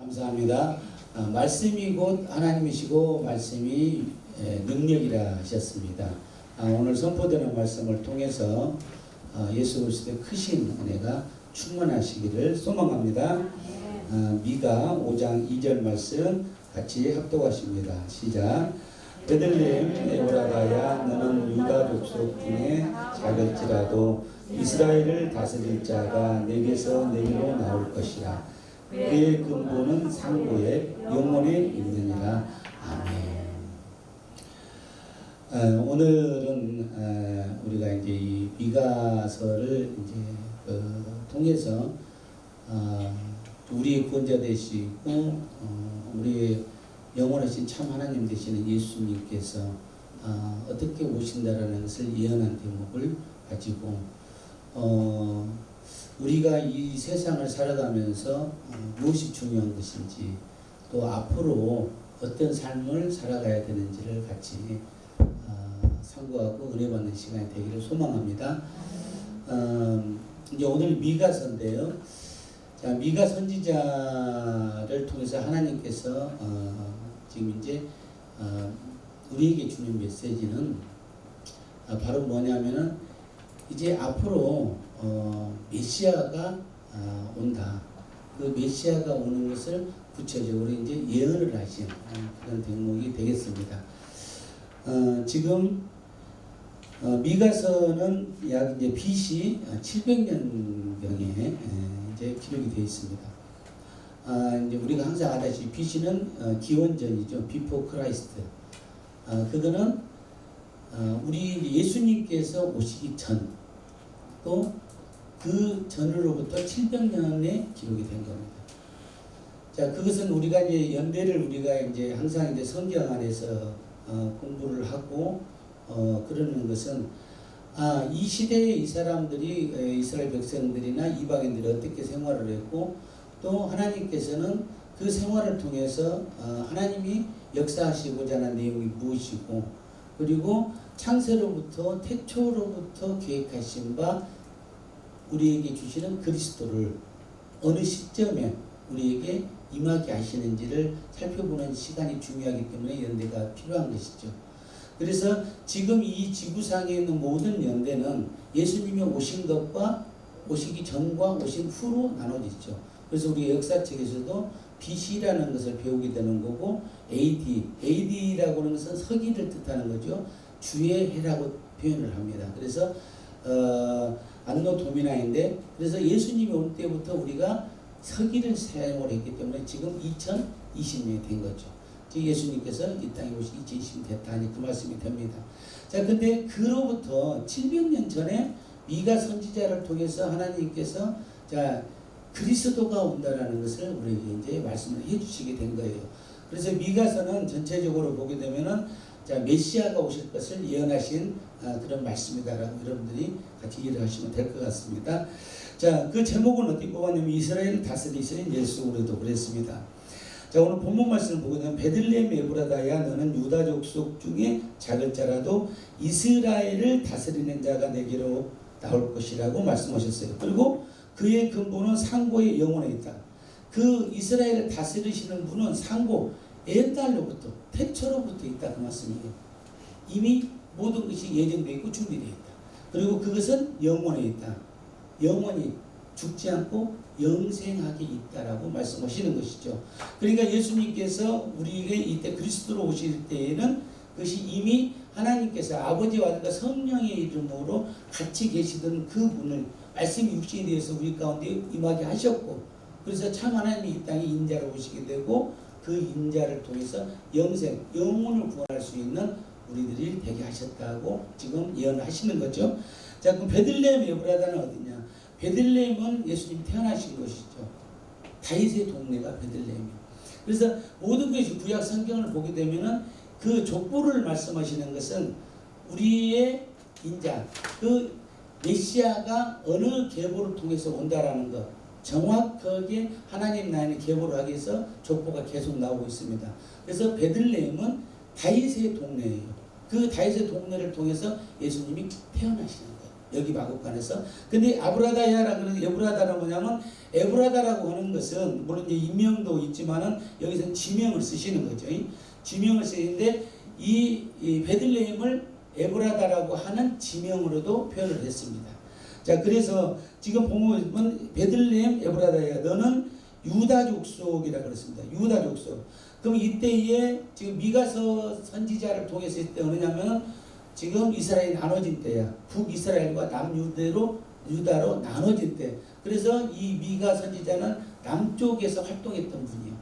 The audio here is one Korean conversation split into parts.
감사합니다. 말씀이 곧 하나님이시고 말씀이 능력이라 하셨습니다. 오늘 선포되는 말씀을 통해서 예수 그리스도의 크신 은혜가 충만하시기를 소망합니다. 미가 5장 2절 말씀 같이 합독하십니다. 시작. 베들레헴 에브라다야 너는 유다 족속 중에 작을지라도 이스라엘을 다스릴 자가 내게서 내게로 나올 것이라. 그의 근본은 상고에 영원에 있느니라. 아멘. 오늘은 우리가 이제 이 미가서를 이제 통해서 우리의 구원자 되시고 우리의 영원하신 참 하나님 되시는 예수님께서 어떻게 오신다라는 것을 예언한 대목을 가지고 우리가 이 세상을 살아가면서 무엇이 중요한 것인지 또 앞으로 어떤 삶을 살아가야 되는지를 같이 상고하고 은혜 받는 시간이 되기를 소망합니다. 이제 오늘 미가서인데요. 자, 미가 선지자를 통해서 하나님께서 지금 이제 우리에게 주는 메시지는 바로 뭐냐면은 이제 앞으로 메시아가 온다. 그 메시아가 오는 것을 구체적으로 이제 예언을 하신 그런 대목이 되겠습니다. 지금 미가서는 약 이제 BC 700년경에 이제 기록이 되어 있습니다. 이제 우리가 항상 알다시피 BC는 기원전이죠. Before Christ. 그거는 우리 예수님께서 오시기 전 또 그 전으로부터 700년에 기록이 된 겁니다. 자, 그것은 우리가 이제 연대를 우리가 이제 항상 이제 성경 안에서 공부를 하고 그러는 것은 이 시대에 이 사람들이 이스라엘 백성들이나 이방인들이 어떻게 생활을 했고 또 하나님께서는 그 생활을 통해서 하나님이 역사하시고자 하는 내용이 무엇이고 그리고 창세로부터 태초로부터 계획하신 바 우리에게 주시는 그리스도를 어느 시점에 우리에게 임하게 하시는지를 살펴보는 시간이 중요하기 때문에 연대가 필요한 것이죠. 그래서 지금 이 지구상에 있는 모든 연대는 예수님이 오신 것과 오시기 전과 오신 후로 나눠지죠. 그래서 우리 역사책에서도 BC라는 것을 배우게 되는 거고 AD라고 하는 것은 서기를 뜻하는 거죠. 주의 해라고 표현을 합니다. 그래서 안노 도미나인데 그래서 예수님이 올 때부터 우리가 서기를 사용을 했기 때문에 지금 2020년이 된 거죠. 즉 예수님께서 이 땅에 오시기 2020년 됐다 하니 그 말씀이 됩니다. 자, 근데 그로부터 700년 전에 미가 선지자를 통해서 하나님께서 자 그리스도가 온다라는 것을 우리에게 이제 말씀을 해주시게 된 거예요. 그래서 미가서는 전체적으로 보게 되면은 자 메시아가 오실 것을 예언하신 그런 말씀이다라고 여러분들이 같이 이해를 하시면 될 것 같습니다. 자, 그 제목은 어떻게 뽑았냐면 이스라엘을 다스리시는 예수 우리도 그랬습니다. 자, 오늘 본문 말씀을 보게 되면 베들레헴 에브라다야 너는 유다 족속 중에 작을 자라도 이스라엘을 다스리는 자가 내게로 나올 것이라고 말씀하셨어요. 그리고 그의 근본은 상고의 영혼에 있다. 그 이스라엘을 다스리시는 분은 상고 옛날로부터 태초로부터 있다 그 말씀이에요. 이미 모든 것이 예정되어 있고 준비되어 있다. 그리고 그것은 영혼에 있다. 영원히 죽지 않고 영생하게 있다라고 말씀하시는 것이죠. 그러니까 예수님께서 우리에게 이때 그리스도로 오실 때에는 그것이 이미 하나님께서 아버지와 아들과 성령의 이름으로 같이 계시던 그분을 말씀이 육신이 되어서 우리 가운데 임하게 하셨고 그래서 참 하나님이 이 땅에 인자로 오시게 되고 그 인자를 통해서 영생, 영혼을 구원할 수 있는 우리들이 되게 하셨다고 지금 예언하시는 거죠. 자, 그럼 베들레헴 에브라다는 어디냐? 베들레헴은 예수님이 태어나신 곳이죠. 다윗의 동네가 베들레헴이에요. 그래서 모든 것이 구약 성경을 보게 되면은 그 족보를 말씀하시는 것은 우리의 인자, 그 메시아가 어느 계보를 통해서 온다라는 것 정확하게 하나님 나라의 계보를 하기 위해서 족보가 계속 나오고 있습니다. 그래서 베들레헴은 다윗의 동네예요. 그 다윗의 동네를 통해서 예수님이 태어나시는 거예요. 여기 마국간에서. 근데 아브라다야라 그러는 에브라다는 뭐냐면 에브라다라고 하는 것은 물론 이제 인명도 있지만은 여기서 지명을 쓰시는 거죠. 지명을 쓰는데 이 베들레헴을 에브라다라고 하는 지명으로도 표현을 했습니다. 자, 그래서 지금 보면 베들레헴 에브라다야 너는 유다 족속이라 그랬습니다. 유다 족속. 그럼 이때에 지금 미가서 선지자를 통해서 이때 어느냐면 지금 이스라엘이 나눠진 때야. 북이스라엘과 남유다로 나눠진 때. 그래서 이 미가 선지자는 남쪽에서 활동했던 분이에요.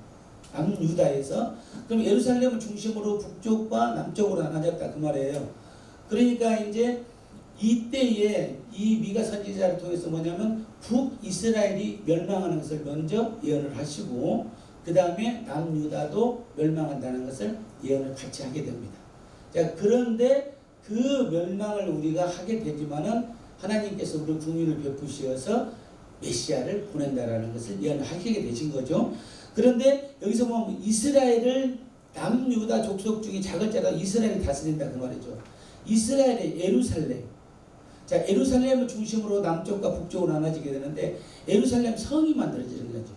남유다에서. 그럼 예루살렘을 중심으로 북쪽과 남쪽으로 나눠졌다 그 말이에요. 그러니까 이제 이때에 이 미가 선지자를 통해서 뭐냐면 북이스라엘이 멸망하는 것을 먼저 예언을 하시고 그 다음에 남유다도 멸망한다는 것을 예언을 같이 하게 됩니다. 자, 그런데 그 멸망을 우리가 하게 되지만은 하나님께서 우리 국민을 베푸셔서 메시아를 보낸다라는 것을 예언하시게 되신 거죠. 그런데 여기서 보면 이스라엘을 남유다 족속 중에 작을 자가 이스라엘이 다스린다 그 말이죠. 이스라엘의 예루살렘. 자, 예루살렘을 중심으로 남쪽과 북쪽으로 나눠지게 되는데 예루살렘 성이 만들어지는 거죠.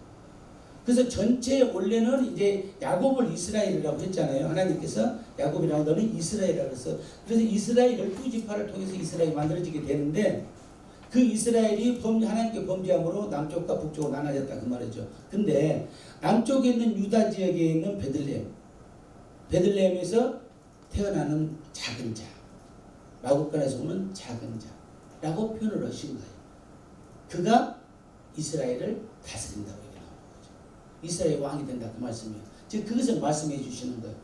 그래서 전체 원래는 이제 야곱을 이스라엘이라고 했잖아요. 하나님께서 야곱이라고 너는 이스라엘이라고 해서 그래서 이스라엘 12지파를 통해서 이스라엘이 만들어지게 되는데 그 이스라엘이 하나님께 범죄함으로 남쪽과 북쪽으로 나눠졌다 그 말이죠. 근데 남쪽에 있는 유다 지역에 있는 베들레헴에서 태어나는 작은 자, 마국간에서 오는 작은 자라고 표현을 하신 거예요. 그가 이스라엘을 다스린다고 얘기하는 거죠. 이스라엘 왕이 된다 그 말씀이에요. 즉 그것을 말씀해 주시는 거예요.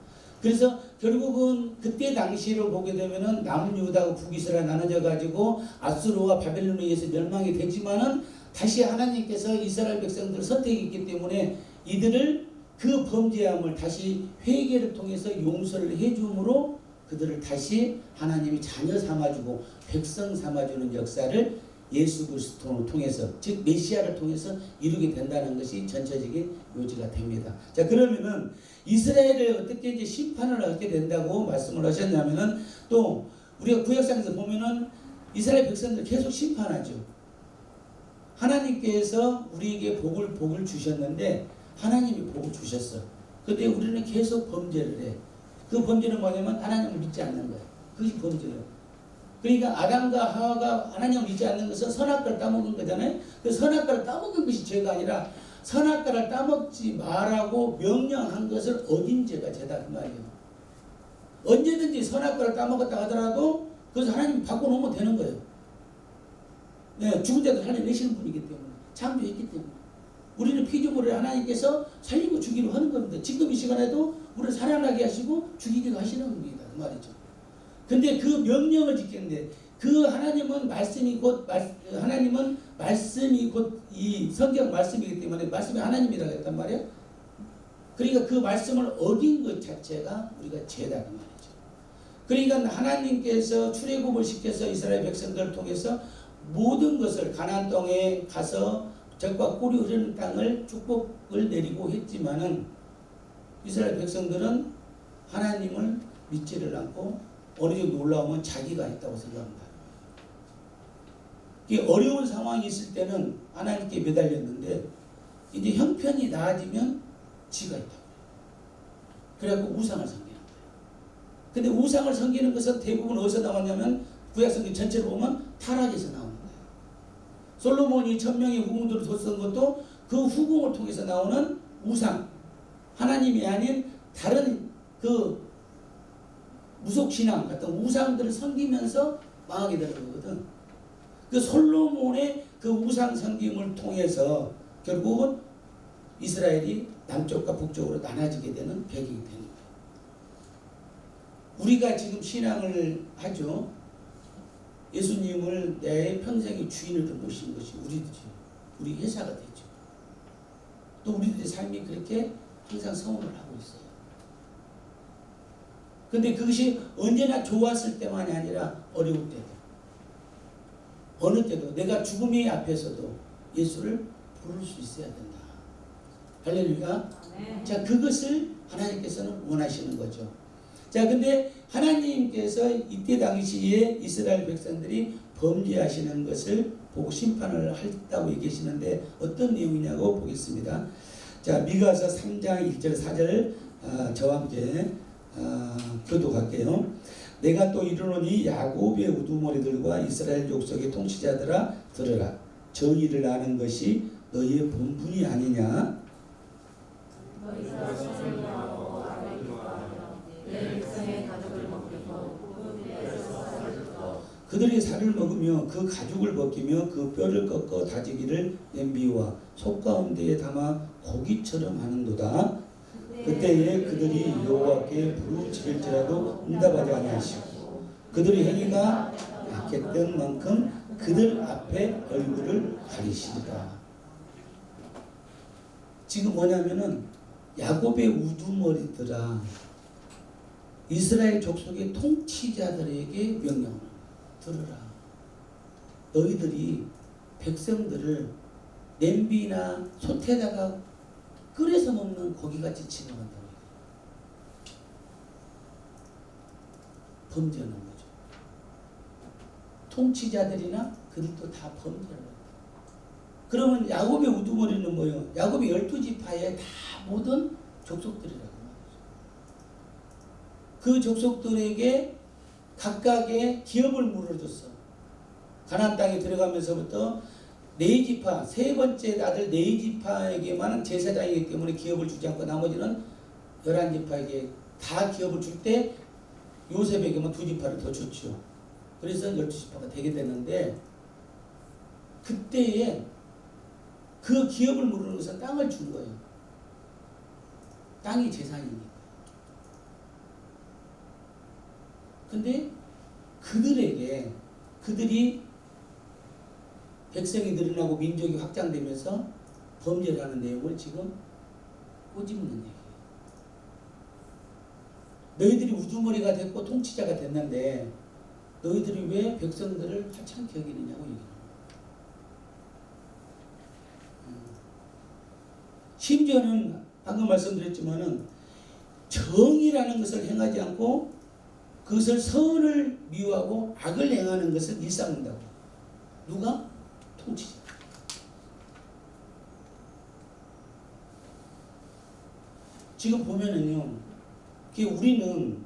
그래서 결국은 그때 당시를 보게 되면은 남유다하고 북이스라엘 나눠져 가지고 아수르와 바벨론에 의해서 멸망이 되지만은 다시 하나님께서 이스라엘 백성들을 선택했기 때문에 이들을 그 범죄함을 다시 회개를 통해서 용서를 해줌으로 그들을 다시 하나님이 자녀 삼아주고 백성 삼아주는 역사를 예수 그리스도를 통해서 즉 메시아를 통해서 이루게 된다는 것이 전체적인 요지가 됩니다. 자, 그러면은 이스라엘을 어떻게 이제 심판을 하게 된다고 말씀을 하셨냐면은 또 우리가 구약상에서 보면은 이스라엘 백성들 계속 심판하죠. 하나님께서 우리에게 복을 주셨는데 하나님이 복을 주셨어. 근데 우리는 계속 범죄를 해. 그 범죄는 뭐냐면 하나님을 믿지 않는 거예요. 그것이 범죄예요. 그러니까 아담과 하와가 하나님을 믿지 않는 것은 선악과를 따먹은 거잖아요. 그 선악과를 따먹은 것이 죄가 아니라 선악과를 따먹지 말라고 명령한 것을 어긴 죄가 죄다 그 말이에요. 언제든지 선악과를 따먹었다 하더라도 그것을 하나님이 바꿔놓으면 되는 거예요. 네, 죽은 자도 살려내시는 분이기 때문에 창조했기 때문에 우리는 피조물을 하나님께서 살리고 죽이려 하는 겁니다. 지금 이 시간에도 우리를 살아나게 하시고 죽이기도 하시는 겁니다. 그 말이죠. 근데 그 명령을 지키는데 그 하나님은 말씀이 곧 하나님은 말씀이 곧 이 성경 말씀이기 때문에 말씀이 하나님이라고 했단 말이에요. 그러니까 그 말씀을 어긴 것 자체가 우리가 죄다 그 말이죠. 그러니까 하나님께서 출애굽을 시켜서 이스라엘 백성들을 통해서 모든 것을 가나안 땅에 가서 젖과 꿀이 흐르는 땅을 축복을 내리고 했지만은 이스라엘 백성들은 하나님을 믿지를 않고 어느 정도 올라오면 자기가 했다고 생각합니다. 어려운 상황이 있을 때는 하나님께 매달렸는데 이제 형편이 나아지면 지가 있다고. 그래갖고 우상을 섬기는 거예요. 근데 우상을 섬기는 것은 대부분 어디서 나왔냐면 구약성경 전체를 보면 타락에서 나오는 거예요. 솔로몬이 1000명의 후궁들을 뒀던 것도 그 후궁을 통해서 나오는 우상, 하나님이 아닌 다른 그 무속신앙 같은 우상들을 섬기면서 망하게 되는 거거든. 그 솔로몬의 그 우상 섬김을 통해서 결국은 이스라엘이 남쪽과 북쪽으로 나눠지게 되는 배경이 되는 거예요. 우리가 지금 신앙을 하죠. 예수님을 내 평생의 주인으로 모신 것이 우리들이죠. 우리 회사가 되죠. 또 우리들의 삶이 그렇게 항상 성원을 하고 있어요. 근데 그것이 언제나 좋았을 때만이 아니라 어려울 때도 어느 때도 내가 죽음의 앞에서도 예수를 부를 수 있어야 된다. 할렐루야. 네. 자, 그것을 하나님께서는 원하시는 거죠. 자, 근데 하나님께서 이때 당시에 이스라엘 백성들이 범죄하시는 것을 보고 심판을 한다고 얘기하시는데 어떤 내용이냐고 보겠습니다. 자, 미가서 3장 1절 4절 저와 함께 교독할게요. 내가 또 이르노니 야곱의 우두머리들과 이스라엘 족속의 통치자들아 들으라. 정의를 아는 것이 너희의 본분이 아니냐. 그들이 살을 먹으며 그 가죽을 벗기며 그 뼈를 꺾어 다지기를 냄비와 속 가운데에 담아 고기처럼 하는도다. 그때에 그들이 여호와께 부르짖을지라도 응답하지 아니하시고 그들의 행위가 약했던 만큼 그들 앞에 얼굴을 가리시리라. 지금 뭐냐면은 야곱의 우두머리들아 이스라엘 족속의 통치자들에게 명령을 들으라. 너희들이 백성들을 냄비나 솥에다가 끓여서 먹는 고기같이 취급한다고 해요. 범죄하는 거죠. 통치자들이나 그들도 다 범죄를 해요. 그러면 야곱의 우두머리는 뭐예요? 야곱의 12지파의 다 모든 족속들이라고 말이죠. 그 족속들에게 각각의 기업을 물어줬어. 가나안 땅에 들어가면서부터 네 지파, 세 번째 아들 네 지파에게만 제사장이기 때문에 기업을 주지 않고 나머지는 11지파에게 다 기업을 줄 때 요셉에게만 2지파를 더 줬죠. 그래서 12지파가 되게 됐는데 그때에 그 기업을 물으는 것은 땅을 준 거예요. 땅이 재산이니까. 근데 그들이 백성이 늘어나고 민족이 확장되면서 범죄를 하는 내용을 지금 꼬집는 얘기예요. 너희들이 우두머리가 됐고 통치자가 됐는데 너희들이 왜 백성들을 하찮게 여기느냐고 얘기합니다. 심지어는 방금 말씀드렸지만은 정의라는 것을 행하지 않고 그것을 선을 미워하고 악을 행하는 것을 일삼는다고. 누가? 통치자. 지금 보면은요, 우리는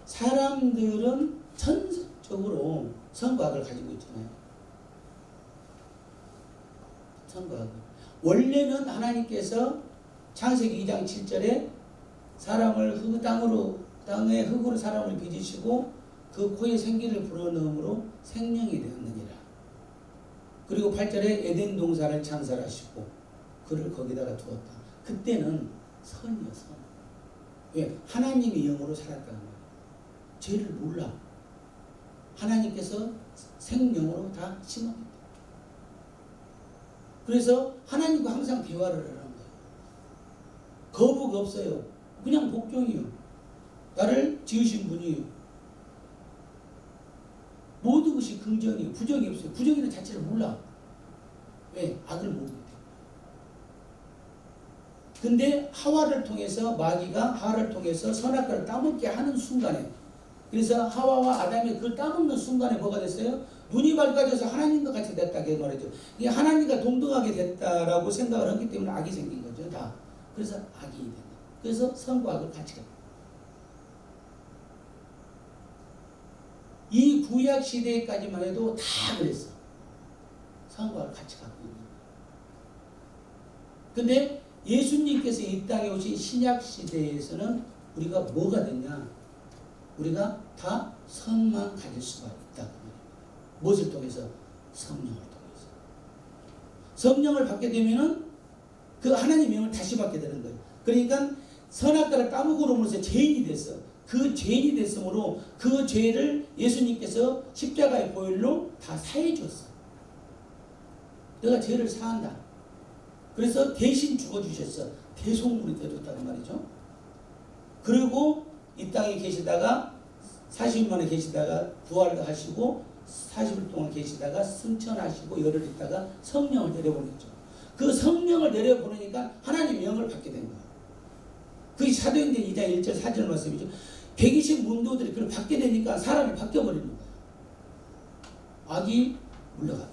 사람들은 천성적으로 선과 악을 가지고 있잖아요. 선과 악을. 원래는 하나님께서 창세기 2장 7절에 사람을 땅의 흙으로 사람을 빚으시고 그 코에 생기를 불어넣음으로 생명이 되었느니라. 그리고 8절에 에덴 동산을 창설하시고 그를 거기다가 두었다. 그때는 선이요, 선. 왜? 하나님의 영으로 살았다는 거예요. 죄를 몰라. 하나님께서 생명으로 다 심었기 때문에. 그래서 하나님과 항상 대화를 하는 거예요. 거부가 없어요. 그냥 복종이요. 나를 지으신 분이 모든 것이 긍정이에요. 부정이 없어요. 부정이라는 자체를 몰라. 왜? 악을 모르기 때문에. 근데 하와를 통해서 마귀가 하와를 통해서 선악과를 따먹게 하는 순간에, 그래서 하와와 아담이 그걸 따먹는 순간에 뭐가 됐어요? 눈이 밝아져서 하나님과 같이 됐다고 말이죠. 이게 하나님과 동등하게 됐다라고 생각을 했기 때문에 악이 생긴 거죠. 다. 그래서 악이 된다. 그래서 선과 악을 같이 갖다. 이 구약 시대까지만 해도 다 그랬어. 선과 악을 같이 갖고 있는 거예요. 근데 예수님께서 이 땅에 오신 신약 시대에서는 우리가 뭐가 됐냐? 우리가 다 선만 가질 수가 있다. 무엇을 통해서? 성령을 통해서. 성령을 받게 되면은 그 하나님의 영을 다시 받게 되는 거예요. 그러니까 선악과를 따먹음으로써 죄인이 됐어. 그 죄인이 됐으므로 그 죄를 예수님께서 십자가의 보혈로 다 사해 줬어. 내가 죄를 사한다. 그래서 대신 죽어주셨어. 대속물이 되어줬다는 말이죠. 그리고 이 땅에 계시다가 40일 만에 계시다가 부활을 하시고 40일 동안 계시다가 승천하시고 열흘 있다가 성령을 내려보냈죠. 그 성령을 내려보내니까 하나님의 영을 받게 된 거예요. 그게 사도행전 2장 1절 4절 말씀이죠. 120 문도들이 그걸 받게 되니까 사람이 바뀌어버리는 거예요. 악이 물러가 버려.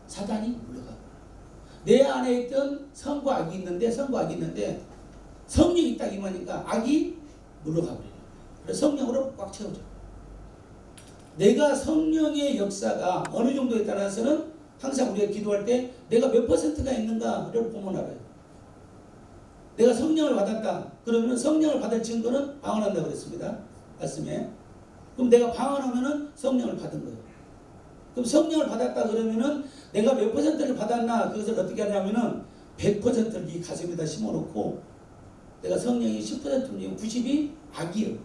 사단이 물러가 버려. 내 안에 있던 선과 악이 있는데 성령이 딱 임하니까 악이 물러가 버려요. 그래서 성령으로 꽉 채워져. 내가 성령의 역사가 어느 정도에 따라서는 항상 우리가 기도할 때 내가 몇 퍼센트가 있는가를 보면 알아요. 내가 성령을 받았다. 그러면 성령을 받을 증거는 방언한다고 그랬습니다. 말씀에. 그럼 내가 방언하면은 성령을 받은 거예요. 그럼 성령을 받았다 그러면은 내가 몇 퍼센트를 받았나 그것을 어떻게 하냐면은 100%를 이 가슴에다 심어놓고 내가 성령이 10%면 90이 악이에요.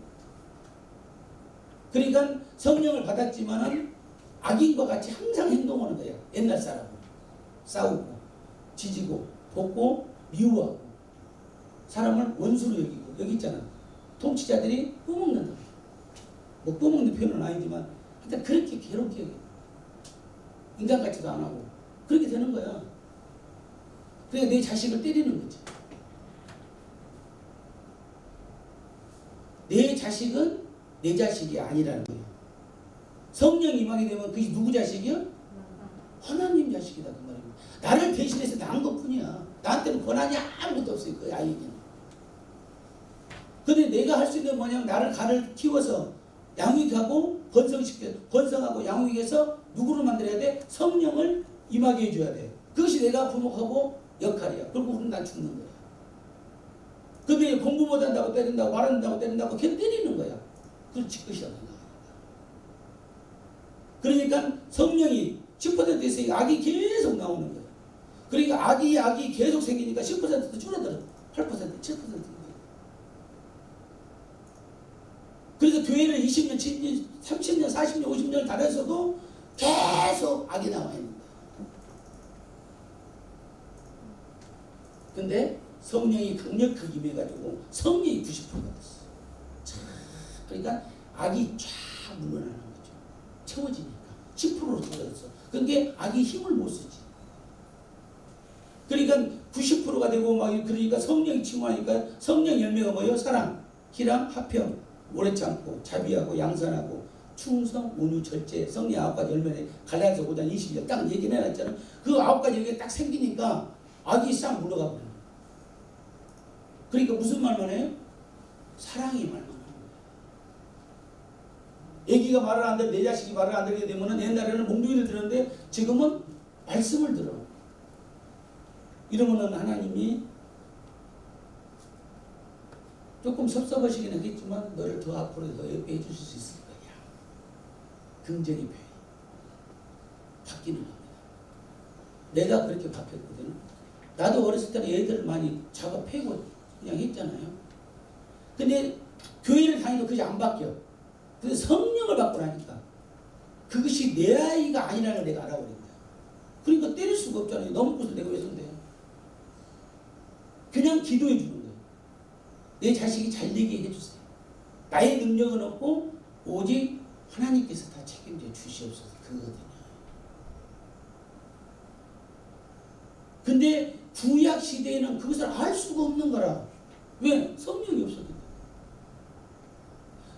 그러니까 성령을 받았지만은 악인과 같이 항상 행동하는 거예요. 옛날 사람은 싸우고 지지고 볶고 미워하고 사람을 원수로 여기고 여기 있잖아. 통치자들이 뿌먹는다. 뭐 뿌먹는 표현은 아니지만 하여튼 그렇게 괴롭게 여겨. 인간 같지도 안 하고 그렇게 되는 거야. 그러니까 내 자식을 때리는 거지. 내 자식은 내 자식이 아니라는 거예요. 성령이 임하게 되면 그게 누구 자식이야? 하나님 자식이다 그 말입니다. 나를 대신해서 낳은 것뿐이야. 나한테는 권한이 아무것도 없어요. 그 아이는. 근데 내가 할 수 있는 뭐냐면 나를 가를 키워서 양육하고 번성하고 양육해서 누구를 만들어야 돼? 성령을 임하게 해줘야 돼. 그것이 내가 부모하고 역할이야. 그리고 우리는 다 죽는 거야. 근데 공부 못한다고 때린다고 말한다고 때린다고 걔 때리는 거야. 그걸 짓것이 안 나와. 그러니까 성령이 10% 있으니까 악이 계속 나오는 거야. 그러니까 악이 계속 생기니까 10%도 줄어들어. 8%, 7%. 그래서 교회를 20년, 30년, 40년, 50년을 다녔어도 계속 악이 나와 있는 거야. 근데 성령이 강력하게 임해가지고 성령이 90%가 됐어. 그러니까 악이 쫙 물러나는 거죠. 채워지니까. 10%로 줄어들었어. 그게 악이 힘을 못 쓰지. 그러니까 90%가 되고 막 그러니까 성령이 침투하니까 성령 열매가 뭐예요? 사랑, 희랑, 화평, 오래 참고, 자비하고, 양선하고, 충성, 온유, 절제, 성령 9가지 열매에 갈라디아서 5장 20절 딱 얘기를 해놨잖아. 그 9가지 열매가 딱 생기니까 악이 싹 물러가 버려. 그러니까 무슨 말만 해요? 사랑이 말만 하는 거예요. 애기가 말을 안 들어, 내 자식이 말을 안 들게 되면은 옛날에는 몽둥이를 들었는데 지금은 말씀을 들어. 이러면은 하나님이 조금 섭섭하시긴 하겠지만 너를 더 앞으로 더 예뻐 해주실 수 있을 거야. 긍정의 표현. 바뀌는 겁니다. 내가 그렇게 바뀌었거든. 나도 어렸을 때는 애들 많이 잡아 패고 그냥 했잖아요. 근데 교회를 다니도 그게 안 바뀌어. 근데 성령을 받고 나니까 그것이 내 아이가 아니라는 걸 내가 알아버린 거야. 그러니까 때릴 수가 없잖아요. 너무 것을 내가 왜 손대요? 그냥 기도해 주는 거예요. 내 자식이 잘 되게 해주세요. 나의 능력은 없고 오직 하나님께서 다 책임져 주시옵소서. 그거거든요. 근데 구약 시대에는 그것을 알 수가 없는 거라. 왜? 성령이 없었기 때문에.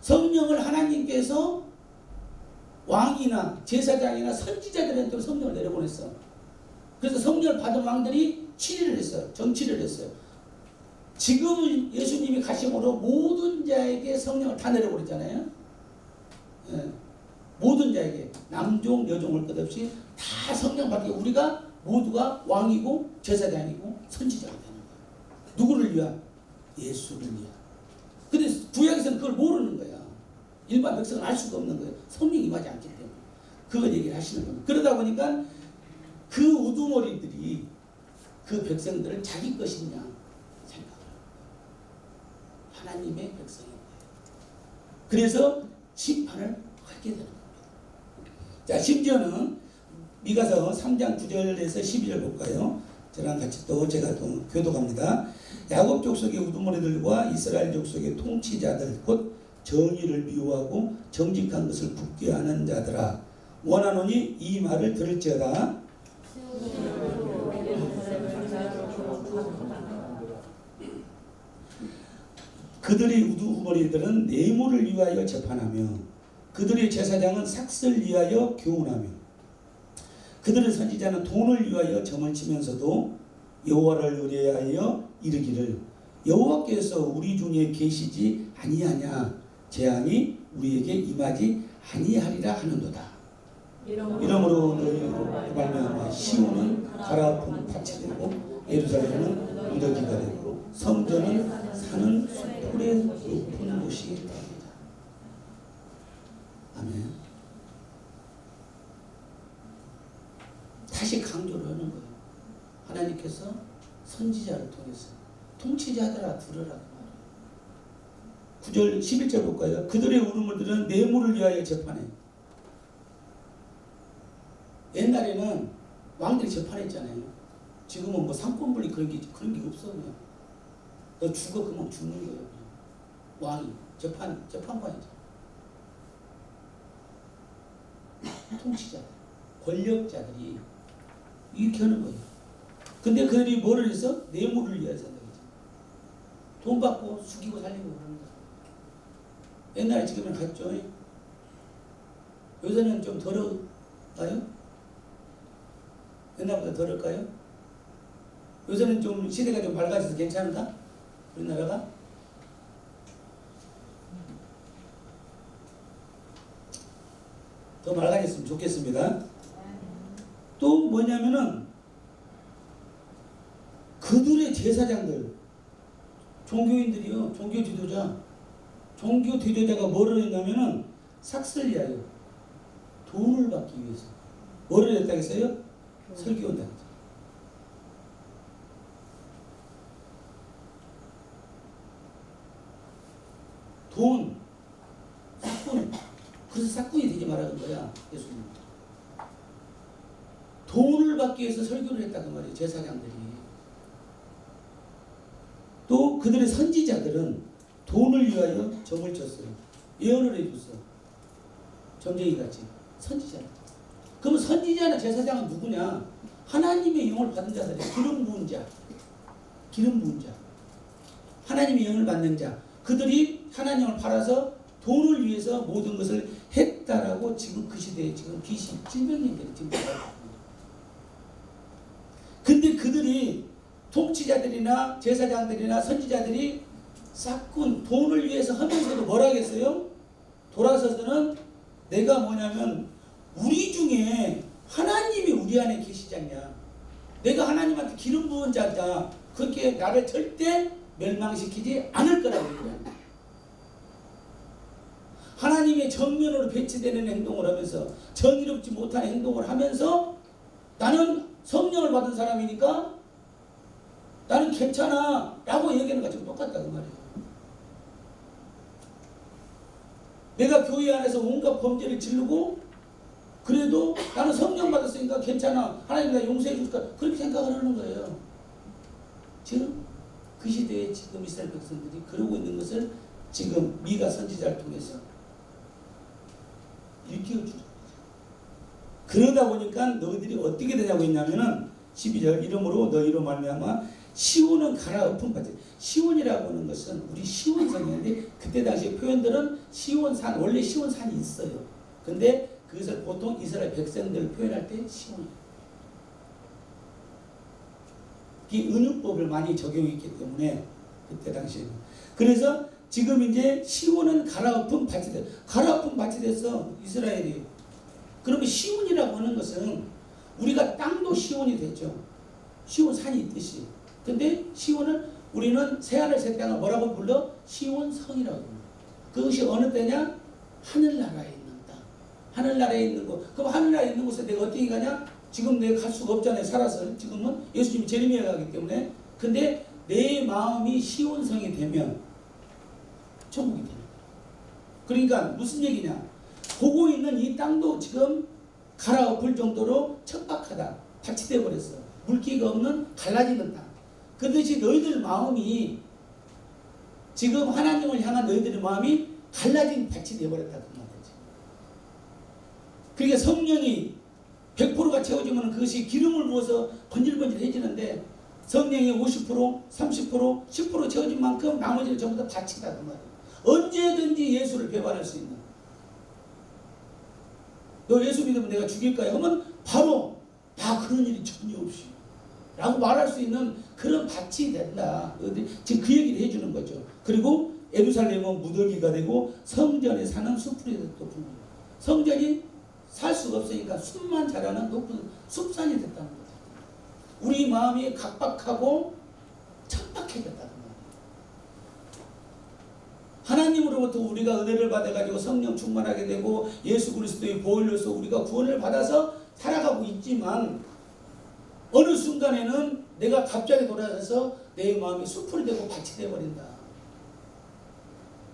성령을 하나님께서 왕이나 제사장이나 선지자들한테 성령을 내려보냈어. 그래서 성령을 받은 왕들이 치리를 했어요. 정치를 했어요. 지금 예수님이 가심으로 모든 자에게 성령을 다 내려버렸잖아요. 예. 모든 자에게 남종 여종을 것 없이 다 성령 받게 우리가 모두가 왕이고 제사장이고 선지자가 되는 거예요. 누구를 위한? 예수를 위한. 근데 구약에서는 그걸 모르는 거야. 일반 백성은 알 수가 없는 거예요. 성령이 임하지 않기 때문에. 그걸 얘기를 하시는 겁니다. 그러다 보니까 그 우두머리들이 그 백성들을 자기 것이냐 생각을 하나님의 백성인데 그래서 심판을 하게 되는 겁니다. 자, 심지어는 미가서 3장 9절에서 12절 볼까요? 저랑 같이 또 제가 또 교독합니다. 야곱 족속의 우두머리들과 이스라엘 족속의 통치자들 곧 정의를 미워하고 정직한 것을 굳게 하는 자들아 원하노니 이 말을 들을지어다. 그들의 우두머리들은 뇌물을 위하여 재판하며 그들의 제사장은 삭슬 위하여 교훈하며 그들의 선지자는 돈을 위하여 점을 치면서도 여호와를 의뢰하여 이르기를 여호와께서 우리 중에 계시지 아니하냐 재앙이 우리에게 임하지 아니하리라 하는도다. 이러므로 너희로 말미암아 시온은 가라앉은 밭이 되고 예루살렘은 무더기가 되고 성전은 사는 숲풀의 높은 곳이 됩니다. 아멘. 다시 강조를 하는 거예요. 하나님께서 선지자를 통해서 통치자들아 들으라. 9절 11절 볼까요? 그들의 울음을 들은 뇌물을 위하여 재판해. 옛날에는 왕들이 재판했잖아요. 지금은 뭐 상권분리 그런 게 없어. 그냥 너 죽어 그러면 죽는 거예요. 그냥. 왕이 재판관이죠. 통치자, 권력자들이 이렇게 하는 거예요. 근데 그들이 뭐를 해서? 뇌물을 위해서 한다고 했죠. 돈 받고 숙이고 살리고 그러는 거예요. 옛날에 지금은 갔죠. 요새는 좀 덜어가요? 옛날보다 덜을까요? 요새는 좀 시대가 좀 밝아져서 괜찮은가? 우리나라가? 더 맑아졌으면 좋겠습니다. 또 뭐냐면은 그들의 제사장들, 종교인들이요, 종교 지도자가 뭐를 했냐면은 삭슬 위하여 돈을 받기 위해서 뭐를 했다고 했어요? 설교한다고 했죠. 돈, 삭군. 그래서 삭군이 되지 말라는 거야, 예수님. 돈을 받기 위해서 설교를 했다고 말이에요, 제사장들이. 또 그들의 선지자들은 돈을 위하여 점을 쳤어요. 예언을 해줬어. 점쟁이 같이. 선지자. 그러면 선지자나 제사장은 누구냐? 하나님의 영을 받은 자들이 기름 부은 자. 하나님의 영을 받는 자. 그들이 하나님을 팔아서 돈을 위해서 모든 것을 했다라고 지금 그 시대에 지금 BC 700년대에 지금 근데 그들이 통치자들이나 제사장들이나 선지자들이 싹군 돈을 위해서 하면서도 뭐라 하겠어요? 돌아서서는 내가 뭐냐면 우리 중에 하나님이 우리 안에 계시지 않냐. 내가 하나님한테 기름 부은 자다. 그렇게 나를 절대 멸망시키지 않을 거라고 얘기해요. 하나님의 정면으로 배치되는 행동을 하면서 정의롭지 못한 행동을 하면서 나는 성령을 받은 사람이니까 나는 괜찮아 라고 얘기하는 것과 지금 똑같다고 말이에요. 내가 교회 안에서 온갖 범죄를 지르고 그래도 나는 성령 받았으니까 괜찮아. 하나님 나 용서해 줄까? 그렇게 생각을 하는 거예요. 지금 그 시대에 지금 이스라엘 백성들이 그러고 있는 것을 지금 미가 선지자를 통해서 일깨워주죠. 그러다 보니까 너희들이 어떻게 되냐고 했냐면은 12절 이름으로 너희로 말미암아 시온은 갈아엎은 밭이. 시온이라고 하는 것은 우리 시온성인데 그때 당시 표현들은 시온산 원래 시온산이 있어요. 근데 그것을 보통 이스라엘 백성들을 표현할 때 시온이에요. 이 은유법을 많이 적용했기 때문에 그때 당시에는. 그래서 지금 이제 시온은 갈아엎은 밭이 돼. 갈아엎은 밭이 돼서 이스라엘이. 그러면 시온이라고 하는 것은 우리가 땅도 시온이 됐죠. 시온 산이 있듯이. 근데 시온을 우리는 새하늘 새 땅을 뭐라고 불러? 시온성이라고 불러. 그것이 어느 때냐? 하늘나라에 있는 땅. 하늘나라에 있는 곳. 그럼 하늘나라에 있는 곳에 내가 어떻게 가냐? 지금 내가 갈 수가 없잖아요. 살아서. 지금은 예수님이 제르미야 가기 때문에. 근데 내 마음이 시온성이 되면 천국이 되는 거예요. 그러니까 무슨 얘기냐? 보고 있는 이 땅도 지금 갈아엎을 정도로 척박하다. 밭이 되어버렸어. 물기가 없는 갈라지는 땅. 그것이 너희들 마음이 지금 하나님을 향한 너희들의 마음이 갈라진 밭이 되어버렸다. 그 말이지. 그러니까 성령이 100%가 채워지면 그것이 기름을 부어서 번질번질해지는데 성령이 50%, 30%, 10% 채워진 만큼 나머지는 전부 다 밭이다. 그 말이에요. 언제든지 예수를 배반할 수 있는. 너 예수 믿으면 내가 죽일까요? 하면 바로 나 그런 일이 전혀 없이 라고 말할 수 있는 그런 밭이 된다. 지금 그 얘기를 해주는 거죠. 그리고 예루살렘은 무더기가 되고 성전에 사는 숲풀이 됐다. 성전이 살 수가 없으니까 숲만 자라는 높은 숲산이 됐다는 거죠. 우리 마음이 각박하고 척박해졌다는 거예요. 하나님으로부터 우리가 은혜를 받아가지고 성령 충만하게 되고 예수 그리스도의 보혈로서 우리가 구원을 받아서 살아가고 있지만 어느 순간에는 내가 갑자기 돌아서서 내 마음이 숲풀이 되고 밭이 되어버린다.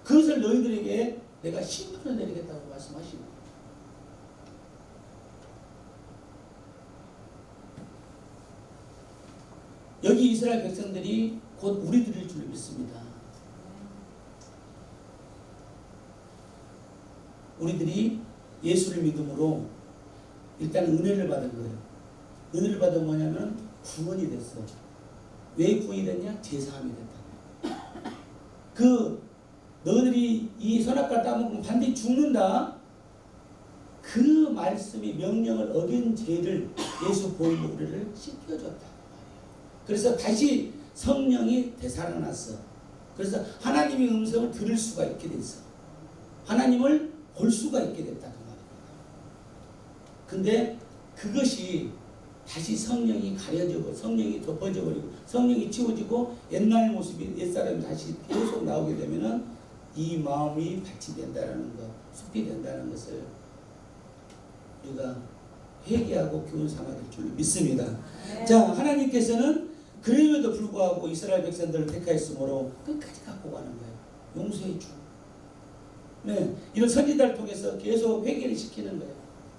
그것을 너희들에게 내가 심판을 내리겠다고 말씀하십니다. 여기 이스라엘 백성들이 곧 우리들일 줄 믿습니다. 우리들이 예수를 믿음으로 일단 은혜를 받은 거예요. 은혜를 받은 뭐냐면 구원이 됐어. 왜 구원이 됐냐? 제사함이 됐다. 너희들이 이 선악과를 따먹으면 반드시 죽는다. 그 말씀이 명령을 어긴 죄를 예수 보혈로 우리를 씻겨줬다. 그래서 다시 성령이 되살아났어. 그래서 하나님의 음성을 들을 수가 있게 됐어. 하나님을 볼 수가 있게 됐다. 그 말입니다. 근데 그것이 다시 성령이 가려지고 성령이 덮어져 버리고 성령이 지워지고 옛날 모습이 옛사람이 다시 계속 나오게 되면은 이 마음이 밭이 된다는 것, 숲이 된다는 것을 우리가 회개하고 교훈 삼아야 될 줄 믿습니다. 네. 자, 하나님께서는 그럼에도 불구하고 이스라엘 백성들을 택하였으므로 끝까지 갖고 가는 거예요. 용서해 주. 네, 이런 선지자를 통해서 계속 회개를 시키는 거예요.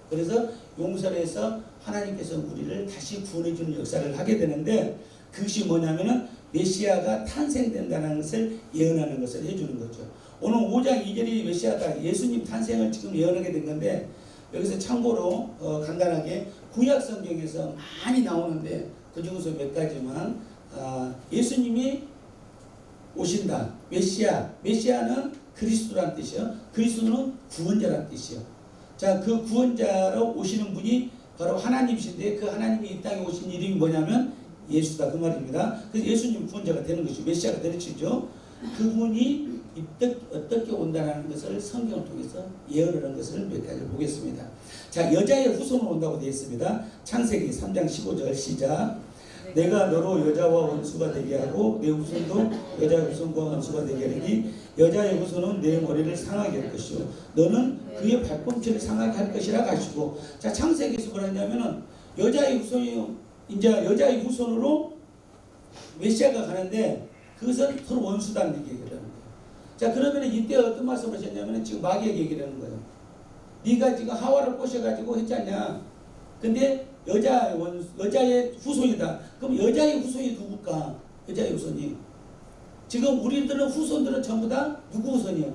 그래서 용서를 해서 하나님께서 우리를 다시 구원해 주는 역사를 하게 되는데 그것이 뭐냐면은 메시아가 탄생된다는 것을 예언하는 것을 해주는 거죠. 오늘 5장 2절이 메시아가 예수님 탄생을 지금 예언하게 된 건데 여기서 참고로 간단하게 구약 성경에서 많이 나오는데 그 중에서 몇 가지만 예수님이 오신다. 메시아는 그리스도란 뜻이요. 그리스도는 구원자란 뜻이요. 자, 그 구원자로 오시는 분이 바로 하나님이신데 그 하나님이 이 땅에 오신 이름이 뭐냐면 예수다 그 말입니다. 그래서 예수님 구원자가 되는 것이죠. 메시아가 되는 것이죠. 그분이 어떻게 온다는 것을 성경을 통해서 예언을 한 것을 몇 가지 보겠습니다. 자, 여자의 후손으로 온다고 되어 있습니다. 창세기 3장 15절 시작. 내가 너로 여자와 원수가 되게 하고 내 후손도 여자의 후손과 원수가 되게 하리니 여자의 후손은 내 머리를 상하게 할 것이요 너는 그의 발꿈치를 상하게 할 것이라 하시고. 자, 창세기에서 뭐라냐면은 여자의 후손으로 메시아가 가는데 그것은 서로 원수다는 얘기를 하는 거예요. 자, 그러면 이때 어떤 말씀을 하셨냐면 지금 마귀에게 얘기를 하는 거예요. 네가 지금 하와를 꼬셔가지고 했잖냐. 근데 여자의 후손이다. 그럼 여자의 후손이 누굴까? 여자의 후손이. 지금 우리들은 후손들은 전부 다 누구 후손이요?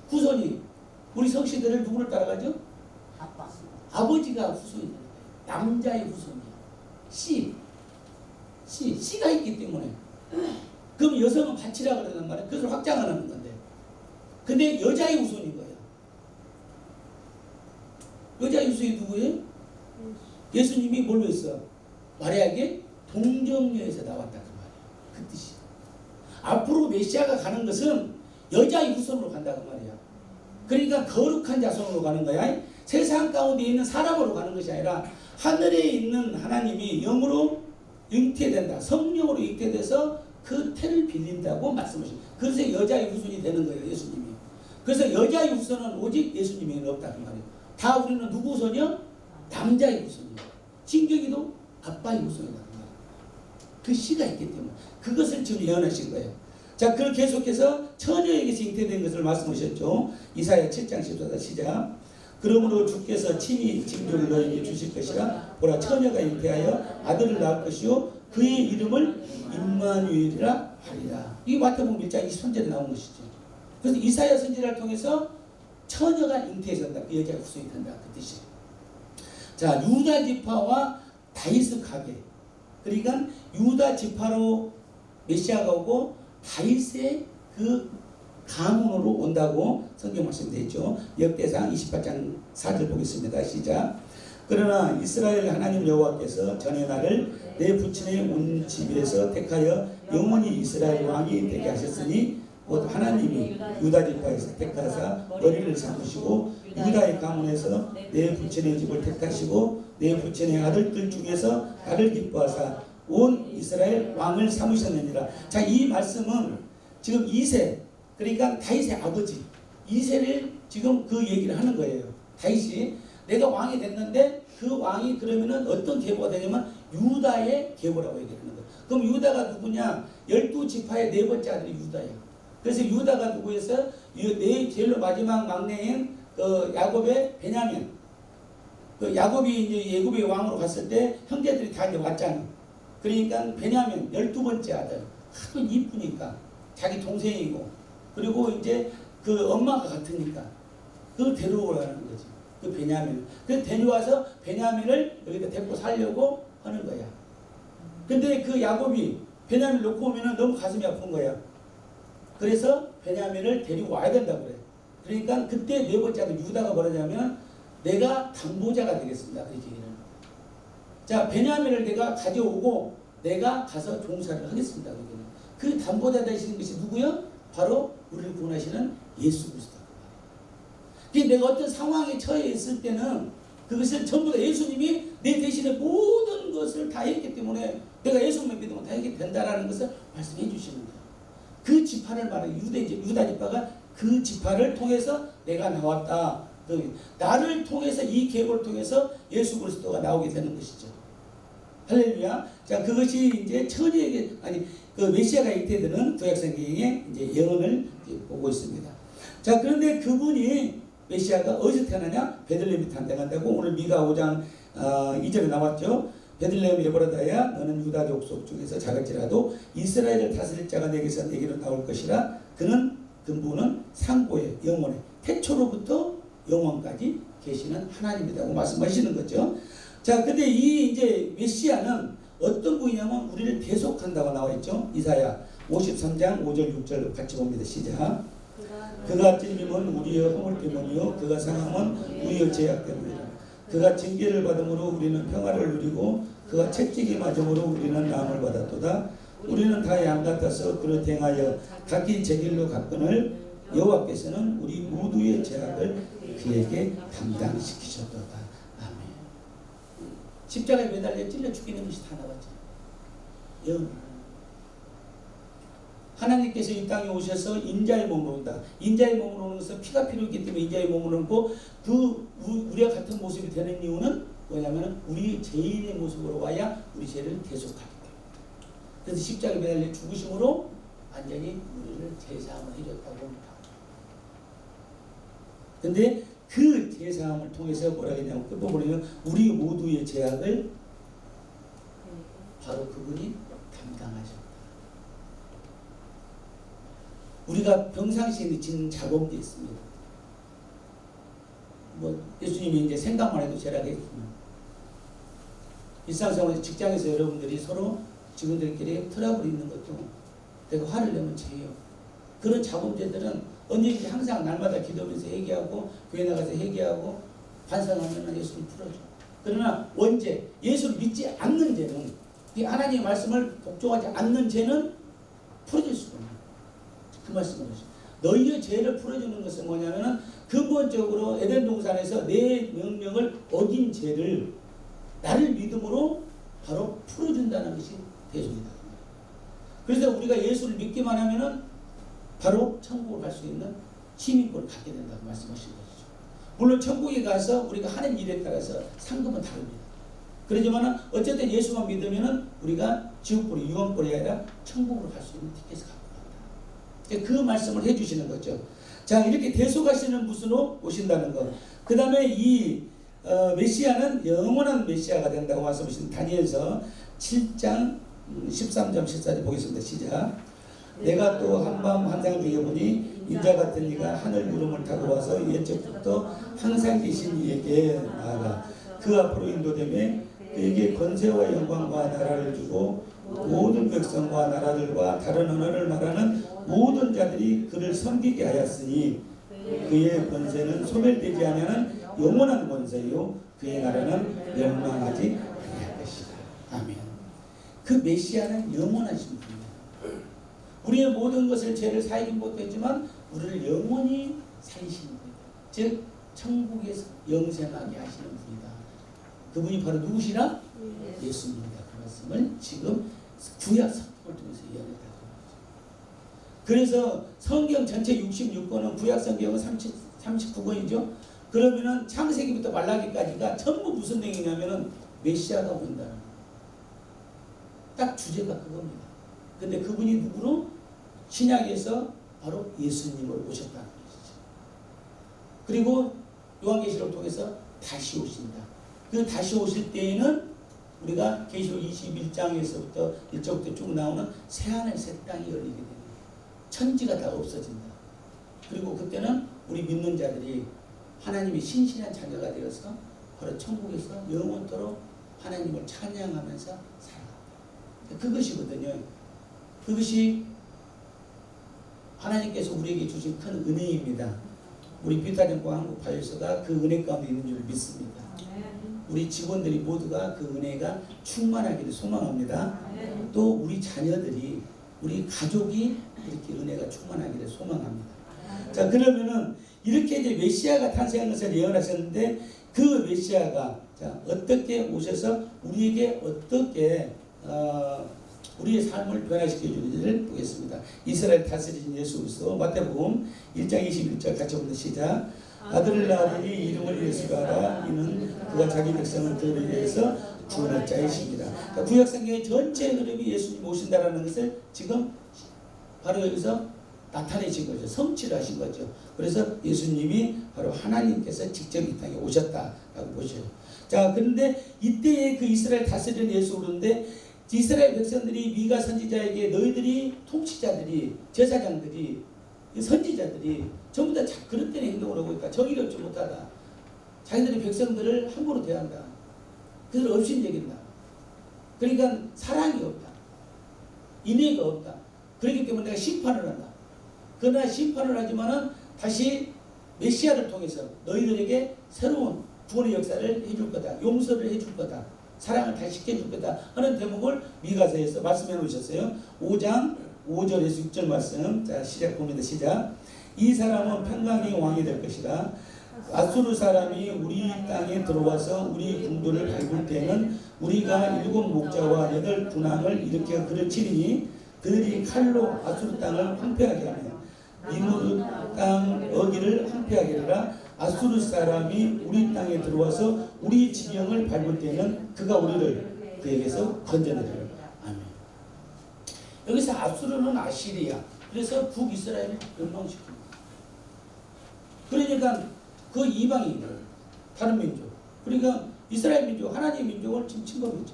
후손이. 우리 성씨들을 누구를 따라가죠? 아빠. 아버지가 후손이 되는 거예요. 남자의 후손이요. 씨가 있기 때문에. 그럼 여성은 밭이라 그러는 말이에요. 그것을 확장하는 건데. 근데 여자의 후손인 거예요. 여자의 후손이 누구예요? 예수님이 뭘로 했어? 마리아에게 동정녀에서 나왔다 그 말이에요. 그 뜻이. 앞으로 메시아가 가는 것은 여자의 후손으로 간다 그 말이야. 그러니까 거룩한 자손으로 가는 거야. 세상 가운데 있는 사람으로 가는 것이 아니라 하늘에 있는 하나님이 영으로 잉태된다. 성령으로 잉태돼서 그 태를 빌린다고 말씀하십니다. 그래서 여자의 후손이 되는 거예요. 예수님이. 그래서 여자의 후손은 오직 예수님이 없다 그 말이에요. 다 우리는 누구 후손이요? 남자의 후손이요. 신경이도 아빠의 후손이다 그 말이에요. 그 씨가 있기 때문에 그것을 지금 예언하신 거예요. 자, 그걸 계속해서 처녀에게서 잉태된 것을 말씀하셨죠. 이사야 7장 14절 시작. 그러므로 주께서 친히 징조를 너희에게 주실 것이라. 보라, 처녀가 잉태하여 아들을 낳을 것이요 그의 이름을 임마누엘이라 하리라. 이 마태복음 1장 23절에 나온 것이죠. 그래서 이사야 선지자를 통해서 처녀가 잉태해진다. 그 여자가 후손이 된다. 그 뜻이에요. 자, 유다 지파와 다윗의 가게. 그러니까 유다 지파로 메시아가 오고 다윗의 그 가문으로 온다고 성경 말씀되어 있죠. 역대상 28장 4절 보겠습니다. 시작. 그러나 이스라엘 하나님 여호와께서 전에 나를 내 부친의 온 집에서 택하여 영원히 이스라엘 왕이 되게 하셨으니 곧 하나님이 유다 지파에서 택하사 머리를 삼으시고 유다의 가문에서 내 부친의 집을 택하시고 내 부친의 아들들 중에서 나를 기뻐하사 온 이스라엘 왕을 삼으셨느니라. 자, 이 말씀은 지금 이세, 그러니까 다윗의 아버지 이세를 지금 그 얘기를 하는 거예요. 다윗이 내가 왕이 됐는데 그 왕이 그러면은 어떤 계보가 되냐면 유다의 계보라고 얘기하는 거예요. 그럼 유다가 누구냐? 12지파의 네 번째 아들이 유다예요. 그래서 유다가 누구였어요? 제일로 마지막 막내인 그 야곱의 베냐민. 그 야곱이 이제 애굽의 왕으로 갔을 때 형제들이 다 이제 왔잖아. 그러니까 베냐민 12번째 아들. 하도 이쁘니까 자기 동생이고 그리고 이제 그 엄마가 같으니까 그걸 데려오라는 거지. 그 베냐민. 그래서 데려와서 베냐민을 여기다 데리고 살려고 하는 거야. 근데 그 야곱이 베냐민을 놓고 오면은 너무 가슴이 아픈 거야. 그래서 베냐민을 데리고 와야 된다고 그래. 그러니까 그때 네 번째 아들 유다가 뭐라냐면 내가 담보자가 되겠습니다. 그 얘기는. 자, 베냐민을 내가 가져오고 내가 가서 종사를 하겠습니다. 그 담보자 되시는 것이 누구요? 바로 우리를 구원하시는 예수 그리스도. 내가 어떤 상황에 처해 있을 때는 그것을 전부 다 예수님이 내 대신에 모든 것을 다 했기 때문에 내가 예수님을 믿으면 다 하게 된다라는 것을 말씀해 주시는 거예요. 그 지파를 말하는 유다 지파가 그 지파를 통해서 내가 나왔다. 나를 통해서 이 계보를 통해서 예수 그리스도가 나오게 되는 것이죠. 할렐루야. 자, 그것이 이제 천의에게 그 메시아가 잉태되는 구약성경의 이제 예언을 보고 있습니다. 자, 그런데 그분이 메시아가 어디서 태어나냐? 베들레헴에 탄생한다고 오늘 미가 5장 2절에 나왔죠. 베들레헴 에브라다야 너는 유다 족속 중에서 작을지라도 이스라엘을 다스릴 자가 내게로 나올 것이라. 그분은 상고의 영원의 태초로부터 영원까지 계시는 하나님이라고 말씀하시는 거죠. 자, 근데 이 이제 메시아는 어떤 분이냐면 우리를 대속한다고 나와 있죠. 이사야 53장 5절 6절 같이 봅니다. 시작. 그가 찔림은 우리의 허물 때문이요 그가 상함은 우리의 죄악 때문이라. 그가 징계를 받음으로 우리는 평화를 누리고 그가 채찍이 맞음으로 우리는 나음을 받았도다. 우리는 다 양 같아서 그를 행하여 각기 제 길로 갔거늘 여호와께서는 우리 모두의 죄악을 그에게 담당시키셨도다. 아멘. 십자가에 매달려 찔려 죽이는 것이 다 나왔죠. 예언. 하나님께서 이 땅에 오셔서 인자의 몸으로 온다. 인자의 몸으로 오는 것은 피가 필요했기 때문에 인자의 몸으로 오고 우리와 같은 모습이 되는 이유는 뭐냐면 우리 죄인의 모습으로 와야 우리 죄를 대속하기 때문에. 그래서 십자가에 매달려 죽으심으로 완전히 우리를 제사함을 해줬다고 합니다. 근데 그 제사함을 통해서 뭐라 했냐면 끝부분에는 우리 모두의 죄악을 바로 그분이 담당하셨다. 우리가 평상시에 짓는 작업도 있습니다. 예수님이 이제 생각만 해도 죄라겠지만 일상생활에서 직장에서 여러분들이 서로 직원들끼리 트러블이 있는 것도 내가 화를 내면 죄예요. 그런 작업죄들은 언제든지 항상 날마다 기도하면서 회개하고 교회 나가서 회개하고 반성하면 예수님 풀어줘. 그러나 원죄, 예수를 믿지 않는 죄는, 이 하나님의 말씀을 복종하지 않는 죄는 풀어질 수가 없어요. 그 말씀을 하죠. 너희의 죄를 풀어주는 것은 뭐냐면은 근본적으로 에덴 동산에서 내 명령을 어긴 죄를 나를 믿음으로 바로 풀어준다는 것이 대속이다. 그래서 우리가 예수를 믿기만 하면은 바로 천국을 갈 수 있는 시민권을 갖게 된다고 말씀하신 것이죠. 물론 천국에 가서 우리가 하는 일에 따라서 상금은 다릅니다. 그러지만은 어쨌든 예수만 믿으면은 우리가 지옥불이 유언불이 아니라 천국으로 갈 수 있는 티켓을 갖고 간다. 그 말씀을 해주시는 거죠. 자, 이렇게 대속하시는 분으로 오신다는 것. 그 다음에 이 메시아는 영원한 메시아가 된다고 말씀하신 다니엘서 7장 13절 14절 보겠습니다. 시작. 내가 또 한밤 환상 중에 보니 인자 같은 이가 하늘 구름을 타고 와서 옛적부터 항상 계신 이에게 나아가 그 앞으로 인도되매 그에게 권세와 영광과 나라를 주고 모든 백성과 나라들과 다른 언어를 말하는 모든 자들이 그를 섬기게 하였으니 그의 권세는 소멸되지 아니하는 영원한 권세요 그의 나라는 멸망하지 아니할 것이다. 아멘. 그 메시아는 영원하신 분입니다. 우리의 모든 것을 죄를 사하지 못했지만 우리를 영원히 살리시는 분이다. 즉 천국에서 영생하게 하시는 분이다. 그분이 바로 누구시라? 예수님이다. 그 말씀을 지금 구약 성경을 통해서 이야기했다. 그래서 성경 전체 66권은 구약 성경은 39권이죠. 그러면은 창세기부터 말라기까지가 전부 무슨 내용이냐면은 메시아가 온다는 거예요. 딱 주제가 그겁니다. 근데 그분이 누구로? 신약에서 바로 예수님을 오셨다는 것이죠. 그리고 요한계시록을 통해서 다시 오신다. 그 다시 오실 때에는 우리가 계시록 21장에서부터 1절부터 쭉 나오는 새하늘 새 땅이 열리게 됩니다. 천지가 다 없어진다. 그리고 그때는 우리 믿는 자들이 하나님의 신실한 자녀가 되어서 바로 천국에서 영원토록 하나님을 찬양하면서 살아간다. 그것이거든요. 그것이 하나님께서 우리에게 주신 큰 은혜입니다. 우리 비타전과 한국파일서가 그 은혜 가운데 있는 줄 믿습니다. 우리 직원들이 모두가 그 은혜가 충만하기를 소망합니다. 또 우리 자녀들이 우리 가족이 이렇게 은혜가 충만하기를 소망합니다. 자, 그러면은 이렇게 이제 메시아가 탄생한 것을 예언하셨는데 그 메시아가 자 어떻게 오셔서 우리에게 어떻게 우리의 삶을 변화시켜 주는지를 보겠습니다. 이스라엘 다스리신 예수 그리스도 마태복음 1장 21절 같이 보는 시작. 아들을 낳으니 이름을 예수가 하라. 이는 그가 자기 백성을 그를 위해서 구원할 자이십니다. 그러니까 구약성경의 전체 흐름이 예수님 오신다라는 것을 지금 바로 여기서 나타내신 거죠. 성취를 하신 거죠. 그래서 예수님이 바로 하나님께서 직접 이 땅에 오셨다라고 보셔요. 자, 그런데 이때의 그 이스라엘 다스리는 예수 그런데 이스라엘 백성들이 미가 선지자에게 너희들이 통치자들이 제사장들이 선지자들이 전부 다 그릇된 행동을 하고 있다. 정의롭지 못하다. 자기들의 백성들을 함부로 대한다. 그들 업신여긴다. 그러니까 사랑이 없다. 인애가 없다. 그렇기 때문에 내가 심판을 한다. 그러나 심판을 하지만은 다시 메시아를 통해서 너희들에게 새로운 구원의 역사를 해줄 거다. 용서를 해줄 거다. 사랑을 다시 시켜줄 거다 하는 대목을 미가서에서 말씀해 놓으셨어요. 5장 5절에서 6절 말씀. 자, 시작 봅니다. 시작. 이 사람은 평강의 왕이 될 것이다. 아수르 사람이 우리 땅에 들어와서 우리 궁도를 밟을 때는 우리가 7 목자와 8 군왕을 일으켜 그를 치리니 그들이 칼로 아수르 땅을 황폐하게 하며 니누르 땅 어기를 황폐하게 하리라. 아수르 사람이 우리 땅에 들어와서 우리 지경을 밟을 때는 그가 우리를 그에게서 건져내리라. 아멘. 여기서 아수르는 아시리아. 그래서 북이스라엘을 멸망시킵니다. 그러니까 그 이방인들, 다른 민족, 그러니까 이스라엘 민족, 하나님의 민족을 지금 침범했죠.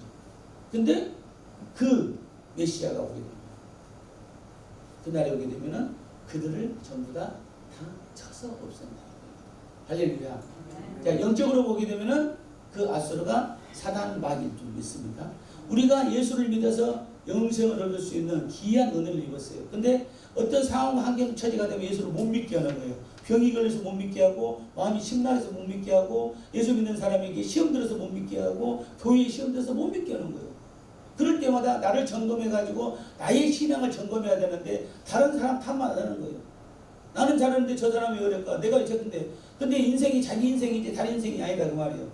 근데 그 메시아가 오게 됩니다. 그날에 오게 되면은 그들을 전부 다 쳐서 없앤다. 할렐루야. 자, 영적으로 보게 되면은 그 아수르가 사단 마귀인 줄 믿습니다. 우리가 예수를 믿어서 영생을 얻을 수 있는 귀한 은혜를 입었어요. 근데 어떤 상황, 환경, 처지가 되면 예수를 못 믿게 하는 거예요. 병이 걸려서 못 믿게 하고, 마음이 심란해서 못 믿게 하고, 예수 믿는 사람에게 시험 들어서 못 믿게 하고, 교회에 시험 들어서 못 믿게 하는 거예요. 그럴 때마다 나를 점검해가지고 나의 신앙을 점검해야 되는데 다른 사람 탓만 하는 거예요. 나는 잘하는데 저 사람이 어떨까? 내가 어쨌든데. 근데 인생이 자기 인생이지 다른 인생이 아니다 그 말이에요.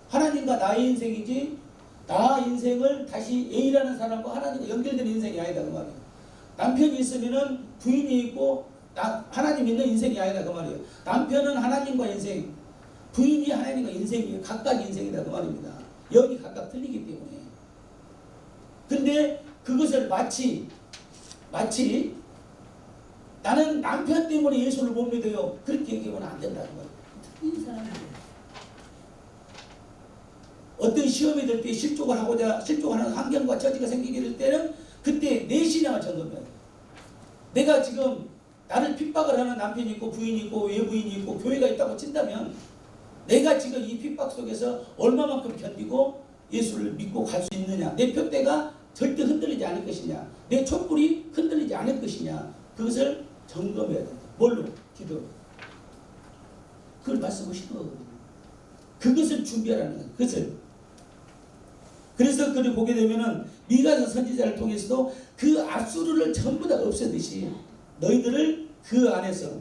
하나님과 나의 인생이지 나 인생을 다시 A라는 사람과 하나님과 연결되는 인생이 아니다 그 말이에요. 남편이 있으면은 부인이 있고 하나님 있는 인생이 아니다 그 말이에요. 남편은 하나님과 인생, 부인이 하나님과 인생이에요. 각각 인생이다 그 말입니다. 영이 각각 틀리기 때문에. 근데 그것을 마치 나는 남편 때문에 예수를 못 믿어요. 그렇게 얘기하면 안 된다는 거예요. 틀린 사람이에요. 어떤 시험이 될 때 실족하는 환경과 처지가 생기게 될 때는 그때 내 신앙을 점검해야 돼요. 내가 지금 나를 핍박을 하는 남편이 있고 부인이 있고 외부인이 있고 교회가 있다고 친다면 내가 지금 이 핍박 속에서 얼마만큼 견디고 예수를 믿고 갈 수 있느냐. 내 표대가 절대 흔들리지 않을 것이냐, 내 촛불이 흔들리지 않을 것이냐, 그것을 점검해야 된다. 뭘로? 기도. 그걸 말씀하시는 거거든요. 그것을 준비하라는 거예요. 그것을. 그래서 그를 보게 되면은 미가서 선지자를 통해서도 그 압수를 전부 다 없애듯이 너희들을 그 안에서,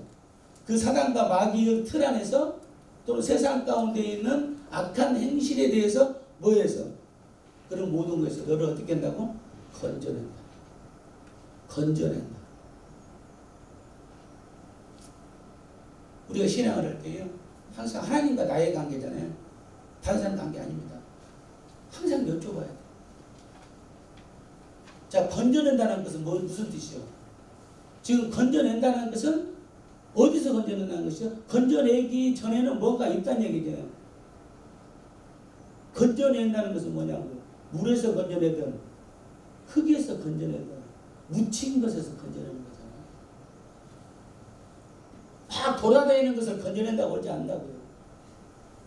그 사단과 마귀의 틀 안에서, 또는 세상 가운데 있는 악한 행실에 대해서 뭐해서, 그런 모든 것에서 너를 어떻게 한다고? 건져낸다. 건져낸다. 우리가 신앙을 할 때요, 항상 하나님과 나의 관계잖아요. 다른 사람 관계 아닙니다. 항상 여쭤봐야 돼. 자, 건져낸다는 것은 무슨 뜻이요? 지금 건져낸다는 것은 어디서 건져낸다는 것이요? 건져내기 전에는 뭔가 있다는 얘기죠. 건져낸다는 것은 뭐냐고요? 물에서 건져내든 흙에서 건져내든 묻힌 것에서 건져내는 거잖아요. 막 돌아다니는 것을 건져낸다고 하지 않는다고요.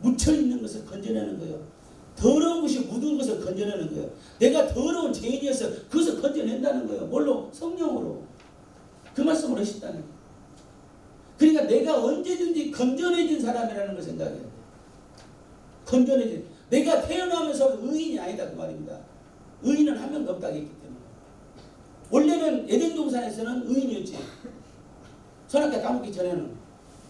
묻혀있는 것을 건져내는 거예요. 더러운 것이 묻은 것을 건져내는 거예요. 내가 더러운 죄인이어서 그것을 건져낸다는 거예요. 뭘로? 성령으로. 그 말씀을 하셨다는 거예요. 그러니까 내가 언제든지 건져내진 사람이라는 걸 생각해야 돼요. 건져내진. 내가 태어나면서 의인이 아니다 그 말입니다. 의인은 한 명도 없다고 했기 때문에. 원래는 에덴 동산에서는 의인이었지. 선악과 따먹기 전에는.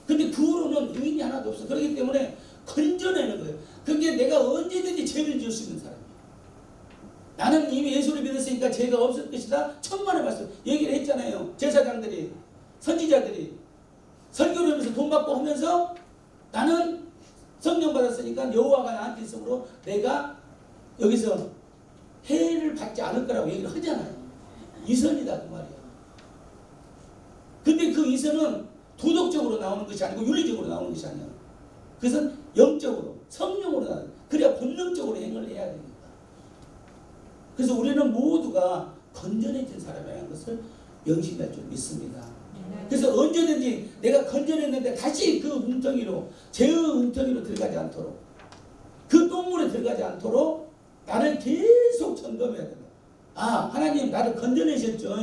근데 그 후로는 의인이 하나도 없어. 그렇기 때문에 건져내는 거예요. 그게 내가 언제든지 죄를 지을 수 있는 사람이에요. 나는 이미 예수를 믿었으니까 죄가 없을 것이다. 천만의 말씀 얘기를 했잖아요. 제사장들이, 선지자들이 설교를 하면서 돈 받고 하면서 나는 성령 받았으니까 여호와가 나한테 있으므로 내가 여기서 해를 받지 않을 거라고 얘기를 하잖아요. 이선이다 그 말이야. 근데 그 이선은 도덕적으로 나오는 것이 아니고 윤리적으로 나오는 것이 아니야. 그것은 영적으로, 성령으로 나와요. 그래야 본능적으로 행을 해야 됩니다. 그래서 우리는 모두가 건져내진 사람이라는 것을 명심할 줄 믿습니다. 그래서 언제든지 내가 건져냈는데 다시 그 웅덩이로, 죄의 웅덩이로 들어가지 않도록, 그 똥물에 들어가지 않도록 나를 계속 점검해야 된다. 아, 하나님 나를 건져내셨죠.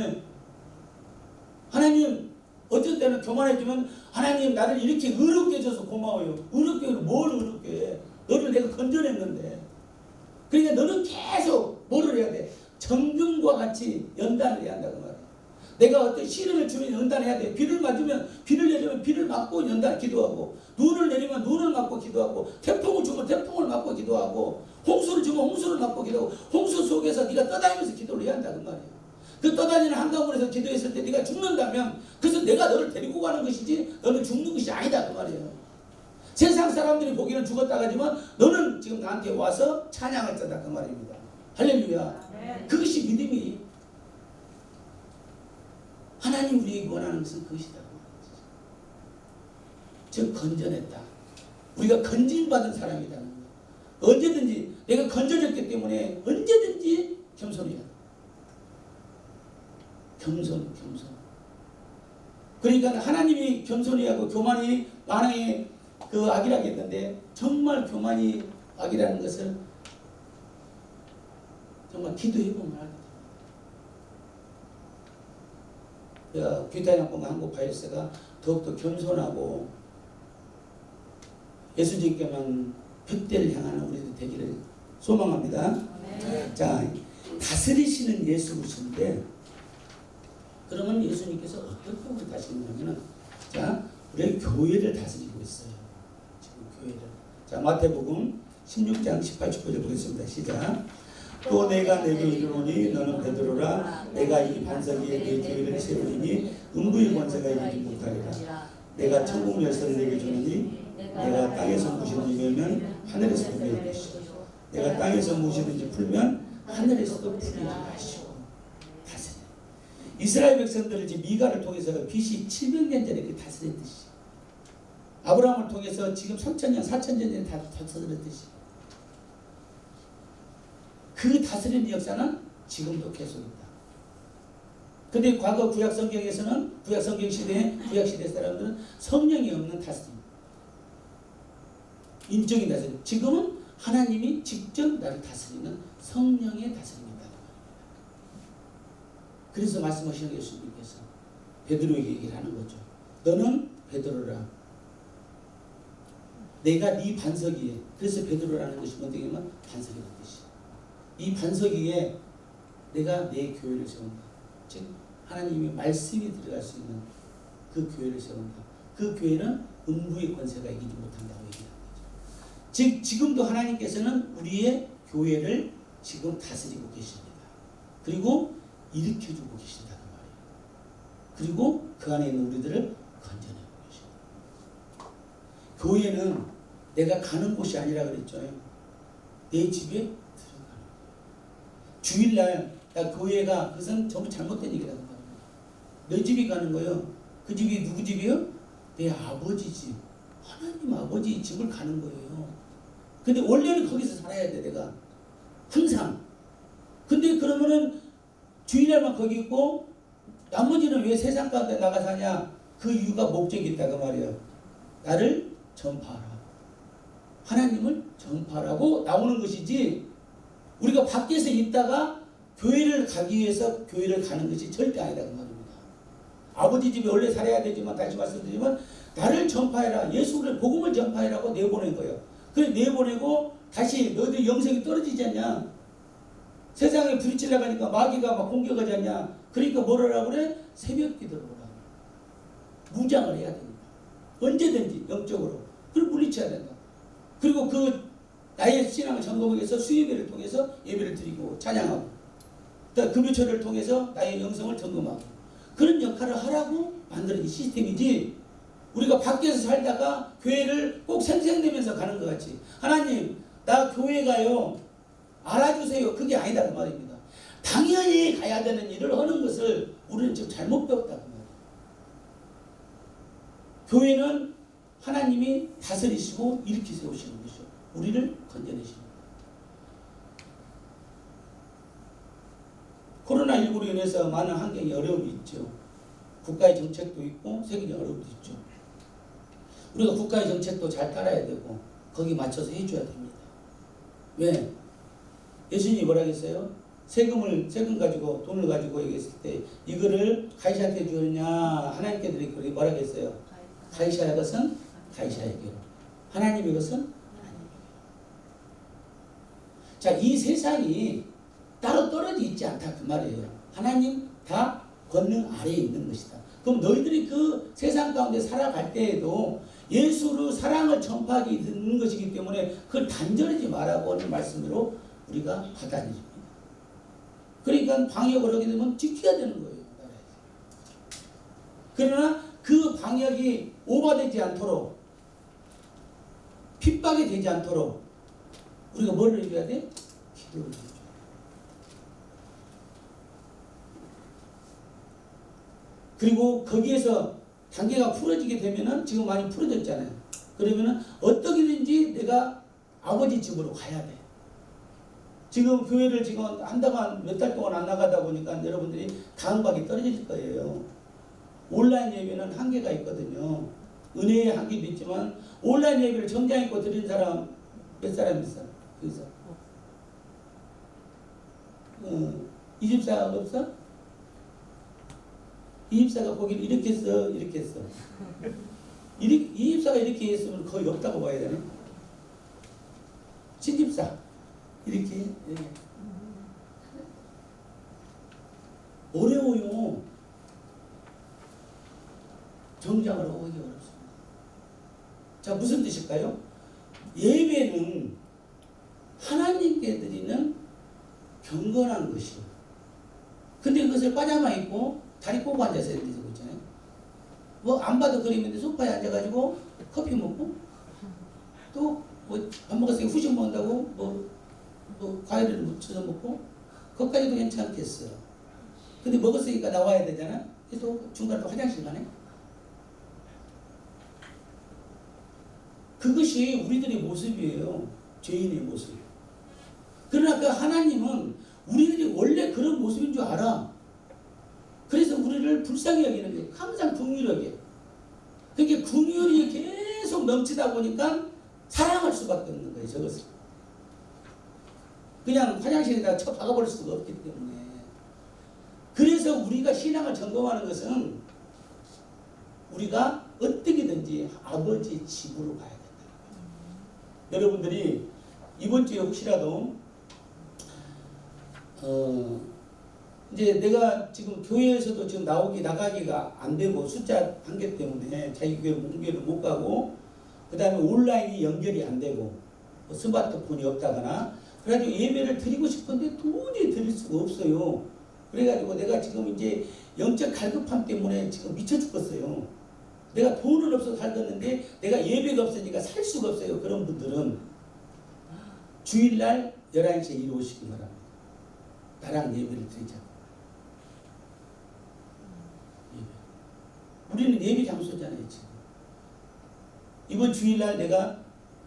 하나님 어쩔 때는 교만해지면 하나님 나를 이렇게 의롭게 해줘서 고마워요. 의롭게 해서 뭘 의롭게 해? 너를 내가 건져냈는데. 그러니까 너는 계속 뭐를 해야 돼? 정금과 같이 연단을 해야 한다고 말이야. 내가 어떤 시련을 주면 연단해야 돼. 비를 맞으면 비를 내리면 비를 맞고 연단 기도하고, 눈을 내리면 눈을 맞고 기도하고, 태풍을 주면 태풍을 맞고 기도하고, 홍수를 주면 홍수를 맞고 기도하고, 홍수 속에서 네가 떠다니면서 기도를 해야 한다 그 말이야. 그 떠다니는 한가운데서 기도했을 때 네가 죽는다면 그것은 내가 너를 데리고 가는 것이지 너는 죽는 것이 아니다 그 말이에요. 세상 사람들이 보기에는 죽었다 하지만 너는 지금 나한테 와서 찬양할 때다 그 말입니다. 할렐루야. 네. 그것이 믿음이, 하나님 우리에게 원하는 것은 그것이다. 즉 건져냈다. 우리가 건진받은 사람이다. 언제든지 내가 건져졌기 때문에 언제든지 겸손해야 돼. 겸손. 그러니까 하나님이 겸손히 하고 교만이 만왕의 그 악이라고 했는데, 정말 교만이 악이라는 것을 정말 기도해보면 알게 돼요. 귀타양봉 한국바이러스가 더욱더 겸손하고 예수님께만 벽대를 향하는 우리들 되기를 소망합니다. 네. 자, 다스리시는 예수님인데, 그러면 예수님께서 어떻게 우리 다스리냐면은, 자, 우리 교회를 다스리고 있어요. 지금 교회를. 자, 마태복음 16장 18, 19절 보겠습니다. 시작. 또 내가 내게 이르노니 너는 베드로라. 내가 이 반석 위에 내 교회를 세우리니 음부의 권세가 이르지 못하리라. 내가 천국 열쇠를 내게 주노니 내가 땅에서 무엇이든지 열면 하늘에서도 열 것이요, 내가 땅에서 무엇이든지 풀면 하늘에서도 풀리라 하시오. 이스라엘 백성들을 지금 미가를 통해서 BC 700년 전에 그 다스렸듯이, 아브라함을 통해서 지금 3000년, 4000년 전에 다 다스렸듯이, 그 다스리는 역사는 지금도 계속 있다. 근데 과거 구약 성경에서는, 구약 성경 시대에, 구약 시대 사람들은 성령이 없는 다스림, 인적인 다스림. 지금은 하나님이 직접 나를 다스리는 성령의 다스림이다. 그래서 말씀하시는 예수님께서 베드로에게 얘기를 하는 거죠. 너는 베드로라. 내가 네 반석 위에. 그래서 베드로라는 것이 뭐냐면 반석이라는 뜻이야. 이 반석 위에 내가 내 교회를 세운다. 즉 하나님의 말씀이 들어갈 수 있는 그 교회를 세운다. 그 교회는 음부의 권세가 이기지 못한다고 얘기하는 거죠. 즉 지금도 하나님께서는 우리의 교회를 지금 다스리고 계십니다. 그리고 일으켜주고 계신다는 말이에요. 그리고 그 안에 있는 우리들을 건져내고 계십니다. 교회는 내가 가는 곳이 아니라 그랬죠. 내 집에 들어가는 거예요. 주일날 나 교회가 그것은 전부 잘못된 얘기라는 말이에요. 내 집이 가는 거예요. 그 집이 누구 집이에요? 내 아버지 집. 하나님 아버지 집을 가는 거예요. 근데 원래는 거기서 살아야 돼 내가. 항상. 근데 그러면은 주일날만 거기 있고 나머지는 왜 세상 가운데 나가 사냐? 그 이유가 목적이 있다 그 말이에요. 나를 전파하라. 하나님을 전파하라고 나오는 것이지 우리가 밖에서 있다가 교회를 가기 위해서 교회를 가는 것이 절대 아니다 그 말입니다. 아버지 집에 원래 살아야 되지만 다시 말씀드리지만 나를 전파해라. 예수를 복음을 전파해라고 내보낸 거예요. 그래 내보내고 다시 너희들 영성이 떨어지지 않냐? 세상에 부딪히려 가니까 마귀가 막 공격하지 않냐? 그러니까 뭐라고 그래? 새벽 기도를 오라고. 무장을 해야 됩니다. 언제든지 영적으로. 그걸 물리쳐야 된다. 그리고 그 나의 신앙을 점검하기 위해서 수요예배를 통해서 예배를 드리고 찬양하고 또 금요철을 통해서 나의 영성을 점검하고 그런 역할을 하라고 만들어진 시스템이지 우리가 밖에서 살다가 교회를 꼭 생생내면서 가는 것 같이 하나님 나 교회 가요 알아주세요. 그게 아니다 그 말입니다. 당연히 가야 되는 일을 하는 것을 우리는 지금 잘못 배웠다 그 말이에요. 교회는 하나님이 다스리시고 일으키 세우시는 것이죠. 우리를 건져내시는 거예요. 코로나19로 인해서 많은 환경에 어려움이 있죠. 국가의 정책도 있고 세계적인 어려움도 있죠. 우리가 국가의 정책도 잘 따라야 되고 거기 맞춰서 해줘야 됩니다. 왜? 예수님이 뭐라 했어요? 세금 가지고 돈을 가지고 얘기했을 때 이거를 가이사한테 주느냐 하나님께 드리고 뭐라 했어요? 가이사의 것은 가이사에게로 하나님의 것은 하나님에게. 자, 이 세상이 따로 떨어져 있지 않다 그 말이에요. 하나님 다 권능 아래에 있는 것이다. 그럼 너희들이 그 세상 가운데 살아갈 때에도 예수로 사랑을 전파하기 있는 것이기 때문에 그걸 단절하지 말라고 하는 말씀으로 우리가 받아들입니다. 그러니까 방역을 하게 되면 지켜야 되는 거예요. 그러나 그 방역이 오버되지 않도록 핍박이 되지 않도록 우리가 뭘 해줘야 돼? 기도를 해줘야 돼. 그리고 거기에서 단계가 풀어지게 되면은 지금 많이 풀어졌잖아요. 그러면은 어떻게든지 내가 아버지 집으로 가야 돼. 지금 교회를 지금 한다고 몇 달 동안 안 나가다 보니까 여러분들이 다음박이 떨어질 거예요. 온라인 예배는 한계가 있거든요. 은혜의 한계도 있지만 온라인 예배를 정장 입고 드리는 사람 몇 사람 있어? 여기서 이 집사가 없어? 이 집사가 보기를 이렇게 했어, 이렇게 했어. 이 집사가 이렇게 했으면 거의 없다고 봐야 되네. 신집사 이렇게 어려워요. 정장을 하기 어렵습니다. 자, 무슨 뜻일까요? 예배는 하나님께 드리는 경건한 것이요. 근데 그것을 빠자마 입고 다리 꼬고 앉아서 이렇게 되고 있잖아요. 뭐 안 봐도 그림인데 소파에 앉아가지고 커피 먹고 또 뭐 밥 먹었으니까 후식 먹는다고 뭐 과일을 묻혀서 먹고 그것까지도 괜찮겠어요. 근데 먹었으니까 나와야 되잖아. 그래서 중간에 또 화장실 가네. 그것이 우리들의 모습이에요. 죄인의 모습. 그러나 그 하나님은 우리들이 원래 그런 모습인 줄 알아. 그래서 우리를 불쌍히 여기는 게 항상 긍휼하게. 그게 긍휼이 계속 넘치다 보니까 사랑할 수밖에 없는 거예요. 저것을. 그냥 화장실에다 쳐 박아버릴 수가 없기 때문에. 그래서 그래서 우리가 신앙을 점검하는 것은 우리가 어떻게든지 아버지의 집으로 가야 된다. 여러분들이 이번 주에 혹시라도 이제 내가 지금 교회에서도 지금 나가기가 안 되고 숫자 한계 때문에 자기 교회를 못 가고, 그 다음에 온라인이 연결이 안 되고 스마트폰이 없다거나 그래가지고 예배를 드리고 싶은데 도저히 드릴 수가 없어요. 그래가지고 내가 지금 이제 영적 갈급함 때문에 지금 미쳐 죽겠어요. 내가 돈은 없어서 살겠는데 내가 예배가 없으니까 살 수가 없어요. 그런 분들은 주일날 11시에 이리 오시기 바랍니다. 나랑 예배를 드리자고. 우리는 예배 장소잖아요. 지금 이번 주일날 내가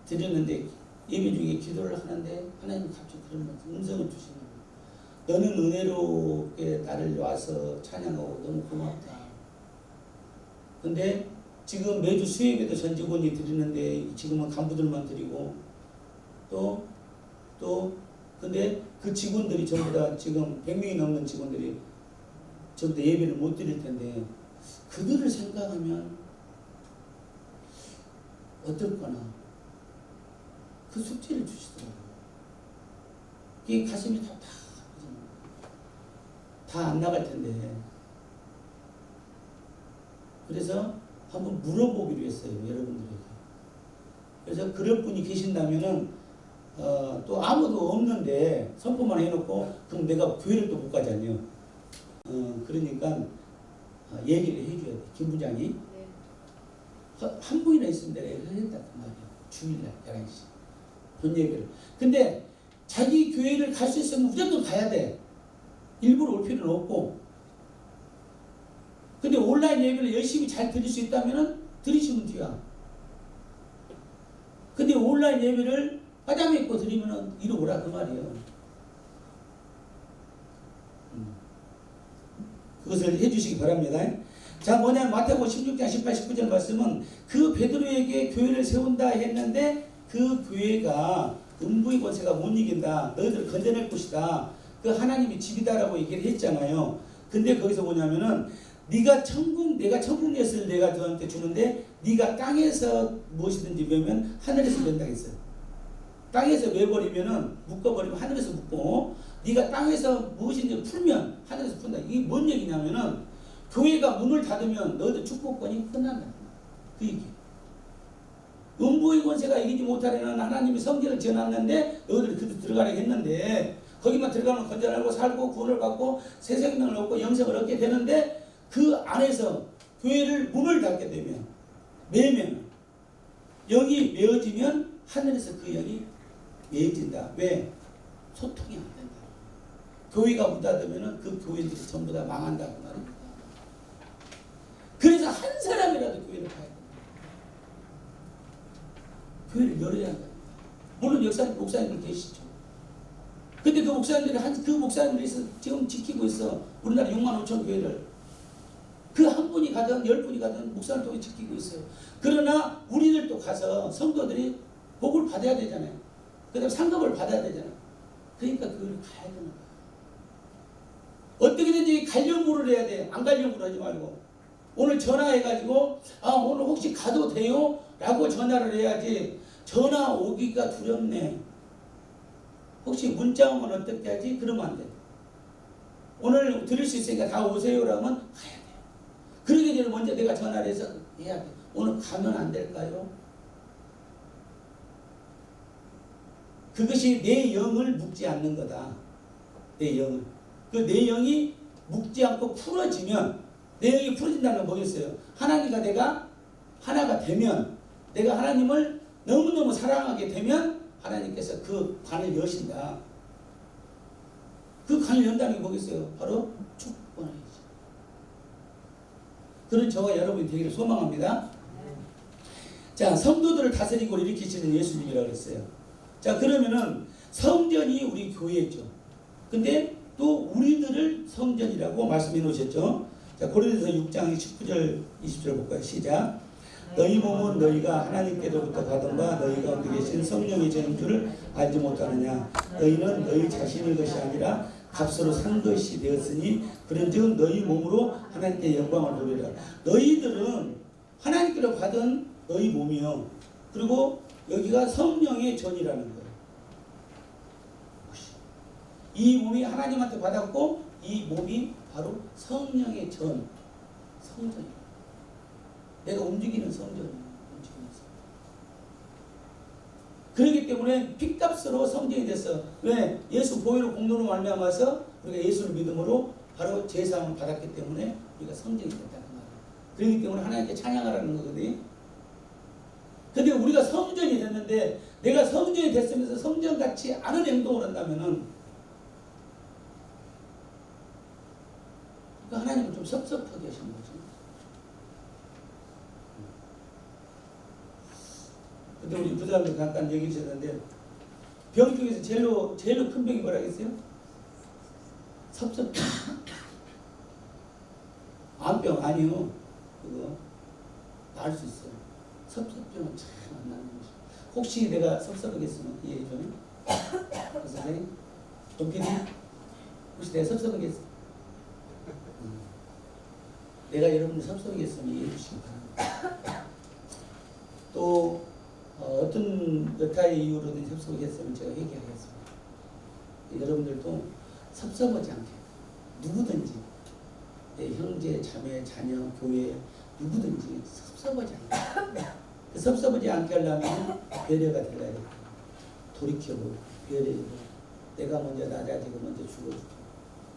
드렸는데 예배 중에 기도를 하는데 하나님 갑자기 그런 음성을 주시는 거예요. 너는 은혜롭게 나를 와서 찬양하고 너무 고맙다. 근데 지금 매주 수요일에도 전직원이 드리는데 지금은 간부들만 드리고 근데 그 직원들이 전부 다 지금 100명이 넘는 직원들이 전부 다 예배를 못 드릴 텐데 그들을 생각하면 어떨거나 그 숙제를 주시더라고요. 이게 가슴이 다 안 나갈 텐데. 그래서 한번 물어보기로 했어요. 여러분들에게. 그래서 그럴 분이 계신다면은 또 아무도 없는데 선포만 해놓고 그럼 내가 교회를 또 못 가잖아요. 그러니까 얘기를 해줘야 돼. 김 부장이. 네. 한 분이나 있으면 내가 얘기를 했다 그 말이에요. 주일날 11시 본 예배를. 근데 자기 교회를 갈 수 있으면 무조건 가야 돼. 일부러 올 필요는 없고. 근데 온라인 예배를 열심히 잘 드릴 수 있다면 드리시면 돼요. 근데 온라인 예배를 화장 입고 드리면 이리 오라 그 말이에요. 그것을 해주시기 바랍니다. 자, 뭐냐면 마태복음 16장 18, 19절 말씀은 그 베드로에게 교회를 세운다 했는데 그 교회가 음부의 권세가 못 이긴다. 너희들을 건져낼 것이다. 그 하나님이 집이다라고 얘기를 했잖아요. 근데 거기서 뭐냐면은 내가 천국 예수를 내가 너한테 주는데 네가 땅에서 무엇이든지 매면 하늘에서 맨다 했어요. 땅에서 매버리면은 묶어버리면 하늘에서 묶고, 네가 땅에서 무엇인지 풀면 하늘에서 푼다. 이게 뭔 얘기냐면은 교회가 문을 닫으면 너희들 축복권이 끝난다. 그 얘기. 음부의 권세가 이기지 못하려는 하나님이 성전을 지어놨는데 너희들이 그때 들어가려고 했는데 거기만 들어가면 건전하고 살고 구원을 받고 새 생명을 얻고 영생을 얻게 되는데 그 안에서 교회를 문을 닫게 되면 매면 영이 메어지면 하늘에서 그 영이 메어진다. 왜? 소통이 안 된다. 교회가 문 닫으면 그 교회들이 전부 다 망한다고 말입니다. 그래서 한 사람이라도 교회를 가야 된다. 교회를 열어야 한다. 물론 목사님들 계시죠. 근데 그 목사님들이 지금 지키고 있어. 우리나라 6만 5천 교회를. 그 한 분이 가든 10분이 가든 목사를 통해 지키고 있어요. 그러나 우리들도 가서 성도들이 복을 받아야 되잖아요. 그 다음에 상급을 받아야 되잖아요. 그러니까 그걸 가야 되는 거예요. 어떻게든지 가려고를 해야 돼. 안 가려고 하지 말고. 오늘 전화해가지고 오늘 혹시 가도 돼요? 라고 전화를 해야지. 전화 오기가 두렵네. 혹시 문자 오면 어떻게 하지? 그러면 안 돼. 오늘 들을 수 있으니까 다 오세요라면 가야 돼요. 그러기 전에 먼저 내가 전화를 해서 해야 돼. 오늘 가면 안 될까요? 그것이 내 영을 묶지 않는 거다. 내 영을. 그 내 영이 묶지 않고 풀어지면, 내 영이 풀어진다는 건 뭐겠어요? 하나님과 내가 하나가 되면, 내가 하나님을 너무너무 사랑하게 되면 하나님께서 그 관을 여신다. 그 관을 연다는 게 뭐겠어요? 바로 축복권이죠. 그런 저와 여러분이 되기를 소망합니다. 자, 성도들을 다스리고 일으키시는 예수님이라고 했어요. 자, 그러면은 성전이 우리 교회죠. 근데 또 우리들을 성전이라고 말씀해 놓으셨죠. 자, 고린도서 6장 19절 20절 볼까요? 시작. 너희 몸은 너희가 하나님께로부터 받은 바 너희 가운데 계신 성령의 전인 줄을 알지 못하느냐. 너희는 너희 자신의 것이 아니라 값으로 산 것이 되었으니 그런즉 너희 몸으로 하나님께 영광을 돌리라. 너희들은 하나님께로 받은 너희 몸이요. 그리고 여기가 성령의 전이라는 거예요. 이 몸이 하나님한테 받았고 이 몸이 바로 성령의 전, 성전이에요. 내가 움직이는 성전이에요. 그렇기 때문에 핏값으로 성전이 됐어. 왜? 예수 보혈로 공로로 말미암아서 우리가 예수를 믿음으로 바로 제사함을 받았기 때문에 우리가 성전이 됐다는 거예요. 그렇기 때문에 하나님께 찬양하라는 거거든요. 근데 우리가 성전이 됐는데 내가 성전이 됐으면서 성전같이 않은 행동을 한다면은 하나님은 좀 섭섭하게 하시는 거죠. 근데 우리 부자님도 잠깐 얘기 주셨는데 병 중에서 제일로 큰 병이 뭐라겠어요? 섭섭증. 암병 아니요. 그거 나을 수 있어요. 섭섭증은 참 안 나는 것이. 혹시 내가 섭섭하겠으면 이해해 줘요. 선생님, 동PD 혹시 내가 섭섭하겠어? 내가 여러분들 섭섭하겠으면 이해해 주시기 바랍니다. 또 어떤 여타의 이유로든 섭섭하겠으면 제가 회개하겠습니다. 여러분들도 섭섭하지 않게 누구든지 내 형제, 자매, 자녀, 교회 누구든지 섭섭하지 않게 섭섭하지 않게 하려면 배려가 들어야 돼요. 돌이켜보고 배려해보고 내가 먼저 낮아지고 먼저 죽어주고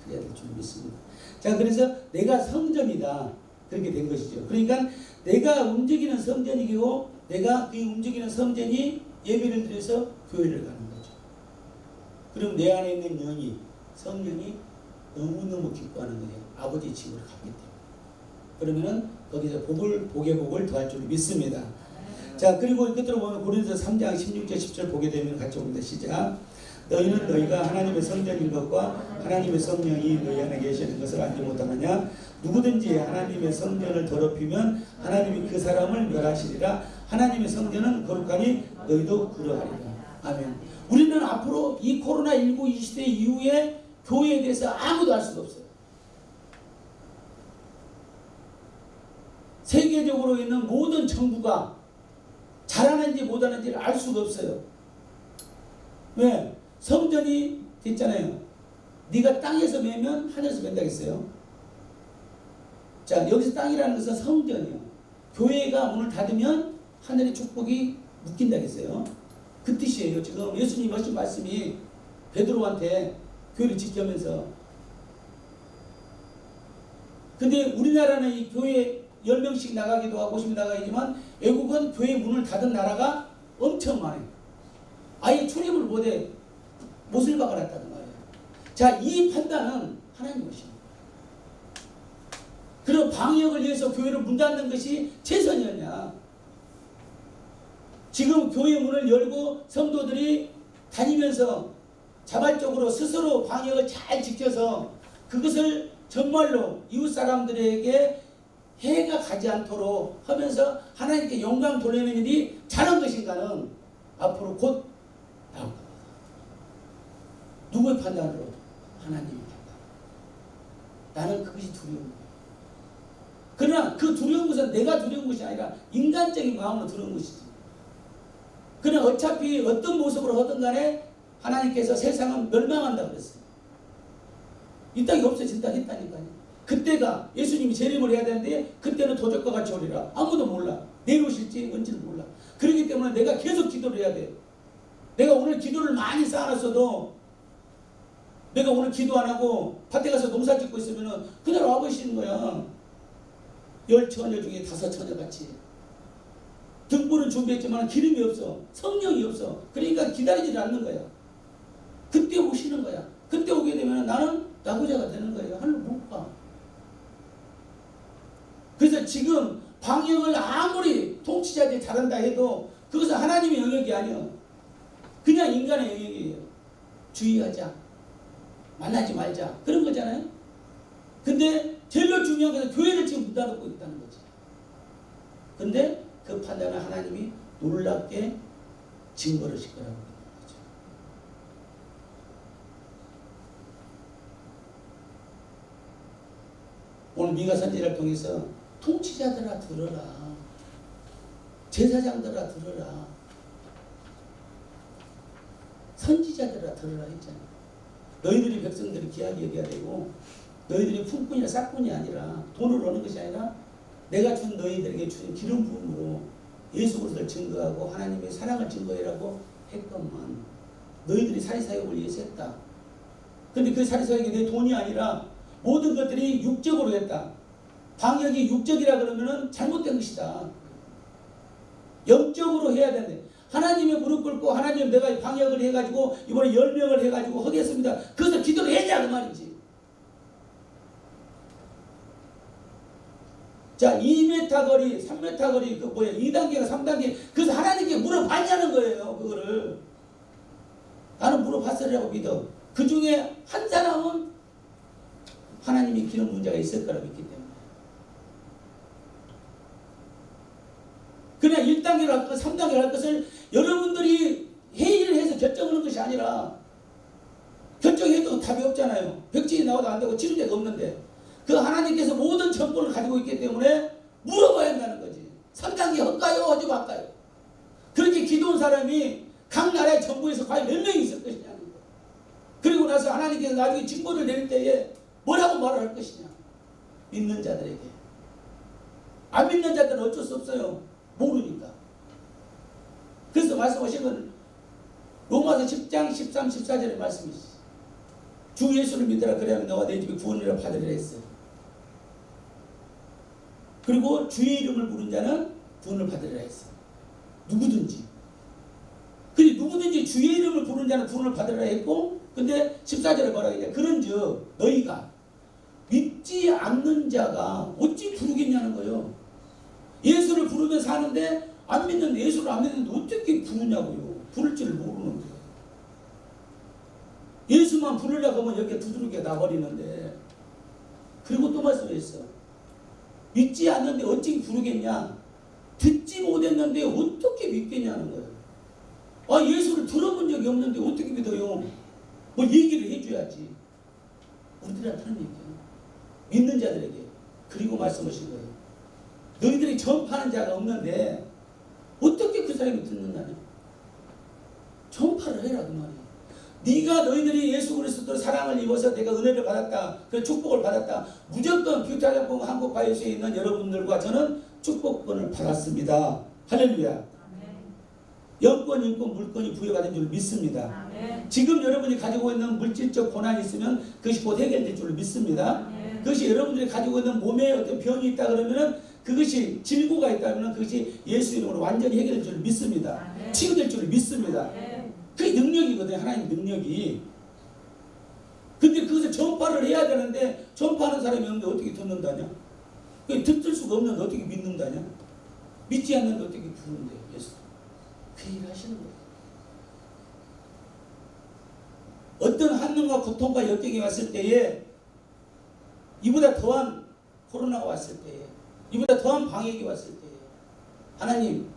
그래야 될 줄 믿습니다. 자, 그래서 내가 성전이다 그렇게 된 것이죠. 그러니까 내가 움직이는 성전이고 내가 그 움직이는 성전이 예배를 드려서 교회를 가는 거죠. 그럼 내 안에 있는 영이 성령이 너무너무 기뻐하는 거예요. 아버지의 집으로 갔기 때문에. 그러면은 거기서 복의 복을 더할 줄 믿습니다. 자, 그리고 끝으로 보면 고린도서 3장 16절 10절 보게 되면 같이 봅니다. 시작. 너희는 너희가 하나님의 성전인 것과 하나님의 성령이 너희 안에 계시는 것을 알지 못하느냐. 누구든지 하나님의 성전을 더럽히면 하나님이 그 사람을 멸하시리라. 하나님의 성전은 거룩하니 너희도 그러하리라. 아멘. 우리는 앞으로 이 코로나19 이 시대 이후에 교회에 대해서 아무도 알 수가 없어요. 세계적으로 있는 모든 정부가 잘하는지 못하는지를 알 수가 없어요. 왜? 성전이 됐잖아요. 네가 땅에서 매면 하늘에서 맨다겠어요. 자, 여기서 땅이라는 것은 성전이에요. 교회가 문을 닫으면 하늘의 축복이 묶인다겠어요. 그 뜻이에요. 지금 예수님 하신 말씀이 베드로한테 교회를 지키면서. 근데 우리나라는 이 교회 10명씩 나가기도 하고 50명 나가지만 외국은 교회 문을 닫은 나라가 엄청 많아요. 아예 출입을 못해. 못을 박아놨다는 말이에요. 자, 이 판단은 하나님 것입니다. 그런 방역을 위해서 교회를 문 닫는 것이 최선이었냐. 지금 교회 문을 열고 성도들이 다니면서 자발적으로 스스로 방역을 잘 지켜서 그것을 정말로 이웃 사람들에게 해가 가지 않도록 하면서 하나님께 영광 돌리는 일이 잘한 것인가는 앞으로 곧 나올 겁니다. 누구의 판단으로? 하나님의 판단. 나는 그것이 두려운 거예요. 그러나 그 두려운 것은 내가 두려운 것이 아니라 인간적인 마음으로 두려운 것이지. 그러나 어차피 어떤 모습으로 하든 간에 하나님께서 세상은 멸망한다고 그랬어요. 이 땅이 없어진다 했다니까요. 그때가 예수님이 재림을 해야 되는데 그때는 도적과 같이 오리라. 아무도 몰라. 내일 오실지 언제는 몰라. 그렇기 때문에 내가 계속 기도를 해야 돼. 내가 오늘 기도를 많이 쌓아놨어도 내가 오늘 기도 안 하고 밭에 가서 농사 짓고 있으면 그날 와보시는 거야. 10처녀 중에 5처녀 같이. 등불은 준비했지만 기름이 없어. 성령이 없어. 그러니까 기다리지 않는 거야. 그때 오시는 거야. 그때 오게 되면 나는 나고자가 되는 거예요. 하늘 못 가. 그래서 지금 방역을 아무리 통치자들이 잘한다 해도 그것은 하나님의 영역이 아니야. 그냥 인간의 영역이에요. 주의하자. 만나지 말자. 그런 거잖아요. 근데 제일 중요한 것은 교회를 지금 문 닫고 있다는 거지. 근데 그 판단을 하나님이 놀랍게 증거를 시켜라고 하는 거죠. 오늘 미가 선지자를 통해서 통치자들아 들어라. 제사장들아 들어라. 선지자들아 들어라 했잖아. 너희들이 백성들을 귀하게 여겨야 되고 너희들이 품꾼이나 싹꾼이 아니라 돈을 얻는 것이 아니라 내가 준 너희들에게 준 기름 부음으로 예수 그리스도를 증거하고 하나님의 사랑을 증거하라고 했건만 너희들이 사리사욕을 위해서 했다. 근데 그 사리사욕이 내 돈이 아니라 모든 것들이 육적으로 했다. 방역이 육적이라 그러면은 잘못된 것이다. 영적으로 해야 되는데 하나님의 무릎 꿇고 하나님 내가 방역을 해가지고 이번에 10명을 해가지고 하겠습니다. 그래서 기도를 했냐 그 말이지. 자 2m 거리 3m 거리 그 뭐야 2단계가 3단계 그래서 하나님께 물어봤냐는 거예요. 그거를 나는 물어봤으리라고 믿어. 그 중에 한 사람은 하나님이 기름 문제가 있을 거라 믿기 때문에. 그냥 1단계를 할 것, 3단계를 할 것을 여러분들이 회의를 해서 결정하는 것이 아니라 결정해도 답이 없잖아요. 백신이 나와도 안 되고 치료제가 없는데 그 하나님께서 모든 정보를 가지고 있기 때문에 물어봐야 한다는 거지. 3단계 할까요? 하지 말까요? 그렇게 기도한 사람이 각 나라의 정부에서 과연 몇 명이 있을 것이냐는 거. 그리고 나서 하나님께서 나중에 징벌을 내릴 때에 뭐라고 말을 할 것이냐. 믿는 자들에게. 안 믿는 자들은 어쩔 수 없어요. 모르니까. 그래서 말씀하신 건 로마서 10장 13, 14절의 말씀이지. 주 예수를 믿으라 그래야 너와 내 집에 구원이라 받으리라 했어요. 그리고 주의 이름을 부른 자는 구원을 받으리라 했어요. 누구든지. 근데 누구든지 주의 이름을 부른 자는 구원을 받으리라 했고 근데 14절에 뭐라고 했냐. 그런즉 너희가 믿지 않는 자가 어찌 부르겠냐는 거예요. 예수를 부르면 사는데 안 믿는데 예수를 안 믿는데 어떻게 부르냐고요. 부를 줄 모르는데. 예수만 부르려고 하면 이렇게 두드러기가 나버리는데. 그리고 또 말씀했어. 믿지 않는데 어찌 부르겠냐. 듣지 못했는데 어떻게 믿겠냐는 거예요. 아 예수를 들어본 적이 없는데 어떻게 믿어요. 뭐 얘기를 해줘야지. 우리들한테 하는 얘기예요. 믿는 자들에게. 그리고 말씀하신 거예요. 너희들이 전파하는 자가 없는데 어떻게 그 사람이 듣는다냐. 전파를 해라 그 말이야. 네가 너희들이 예수 그리스도의 사랑을 입어서 내가 은혜를 받았다. 그 축복을 받았다. 무조건 뷰타장품 한국바이오스에 있는 여러분들과 저는 축복권을 받았습니다. 할렐루야. 영권, 인권, 물권이 부여받은 줄 믿습니다. 아멘. 지금 여러분이 가지고 있는 물질적 고난이 있으면 그것이 곧 해결될 줄 믿습니다. 아멘. 그것이 여러분들이 가지고 있는 몸에 어떤 병이 있다 그러면은 그것이 질고가 있다면 그것이 예수 이름으로 완전히 해결될 줄 믿습니다. 아멘. 치유될 줄 믿습니다. 아멘. 그게 능력이거든요. 하나님 능력이. 근데 그것을 전파를 해야 되는데 전파하는 사람이 없는데 어떻게 듣는다냐? 듣을 수가 없는데 어떻게 믿는다냐? 믿지 않는데 어떻게 부르는데 예수. 그 일을 하시는 거예요. 어떤 한능과 고통과 역경이 왔을 때에 이보다 더한 코로나가 왔을 때에 이보다 더한 방역이 왔을 때에 하나님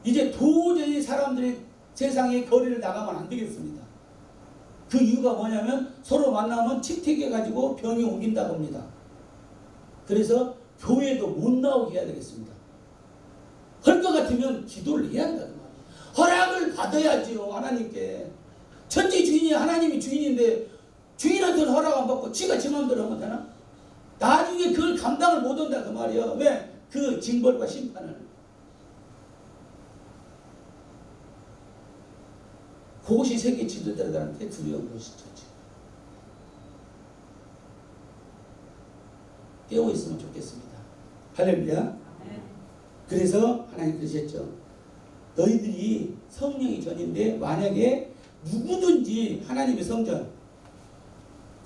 이제 도저히 사람들이 세상에 거리를 나가면 안 되겠습니다. 그 이유가 뭐냐면 서로 만나면 침택해가지고 병이 옮긴다고 합니다. 그래서 교회도 못 나오게 해야 되겠습니다. 할 것 같으면 기도를 해야 한다. 허락을 받아야지요. 하나님께. 천지 주인이 하나님이 주인인데 주인한테는 허락 안 받고 지가 지 마음대로 하면 되나? 나중에 그걸 감당을 못 한다 그 말이야. 왜? 그 징벌과 심판을. 그것이 세계 지도자들한테 두려운 것이죠. 깨어 있으면 좋겠습니다. 할렐루야. 그래서 하나님 그러셨죠. 너희들이 성령이 전인데 만약에 누구든지 하나님의 성전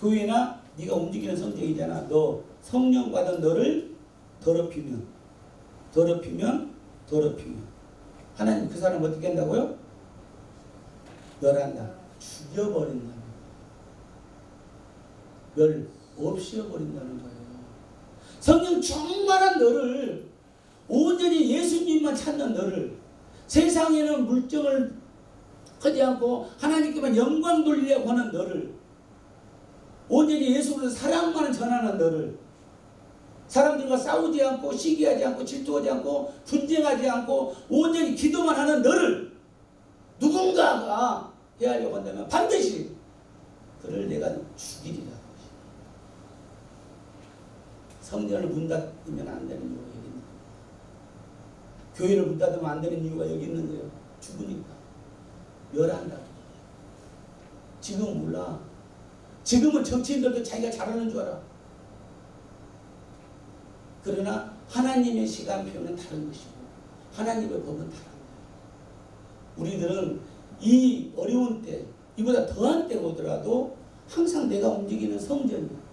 교회나 네가 움직이는 성전이잖아. 너 성령 받은 너를 더럽히면 하나님 그 사람 어떻게 한다고요? 멸한다. 죽여버린다. 멸 없애버린다는 거예요. 성령 충만한 너를 온전히 예수님만 찾는 너를 세상에는 물정을 하지 않고 하나님께만 영광 돌리려고 하는 너를 온전히 예수로 사랑만 전하는 너를 사람들과 싸우지 않고 시기하지 않고 질투하지 않고 분쟁하지 않고 온전히 기도만 하는 너를 누군가가 해하려고 한다면 반드시 그를 내가 죽이리라. 성전을 문 닫으면 안 되는 이유가 여기 있는 거예요. 교회를 문 닫으면 안 되는 이유가 여기 있는 거예요. 죽으니까. 멸한다고. 지금은 몰라. 지금은 정치인들도 자기가 잘하는 줄 알아. 그러나 하나님의 시간표는 다른 것이고 하나님의 법은 다른 거예요. 우리들은 이 어려운 때, 이보다 더한 때가 오더라도 항상 내가 움직이는 성전이야.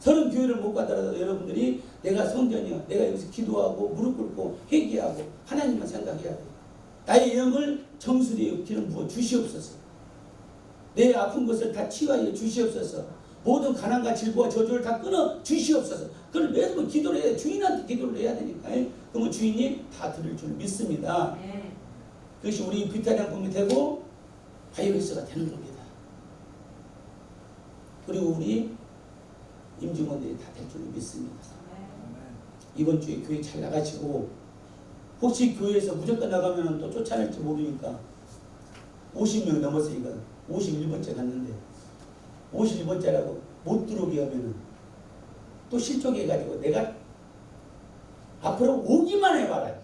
저는 교회를 못 가더라도 여러분들이 내가 성전이야. 내가 여기서 기도하고 무릎 꿇고 회개하고 하나님만 생각해야 돼. 나의 영을 정수리에 기름 부어 주시옵소서. 내 아픈 것을 다 치유하여 주시옵소서. 모든 가난과 질고와 저주를 다 끊어 주시옵소서. 그걸 매번 기도를 해야 돼. 주인한테 기도를 해야 되니까. 그러면 주인이 다 들을 줄 믿습니다. 그것이 우리 비타장품이 되고 바이러스가 되는 겁니다. 그리고 우리 임직원들이 다 될 줄 믿습니다. 이번 주에 교회 잘 나가시고 혹시 교회에서 무조건 나가면 또 쫓아낼지 모르니까 50명 넘었으니까 51번째 갔는데 51번째라고 못 들어오게 하면은 또 실족해가지고 내가 앞으로 오기만 해봐라.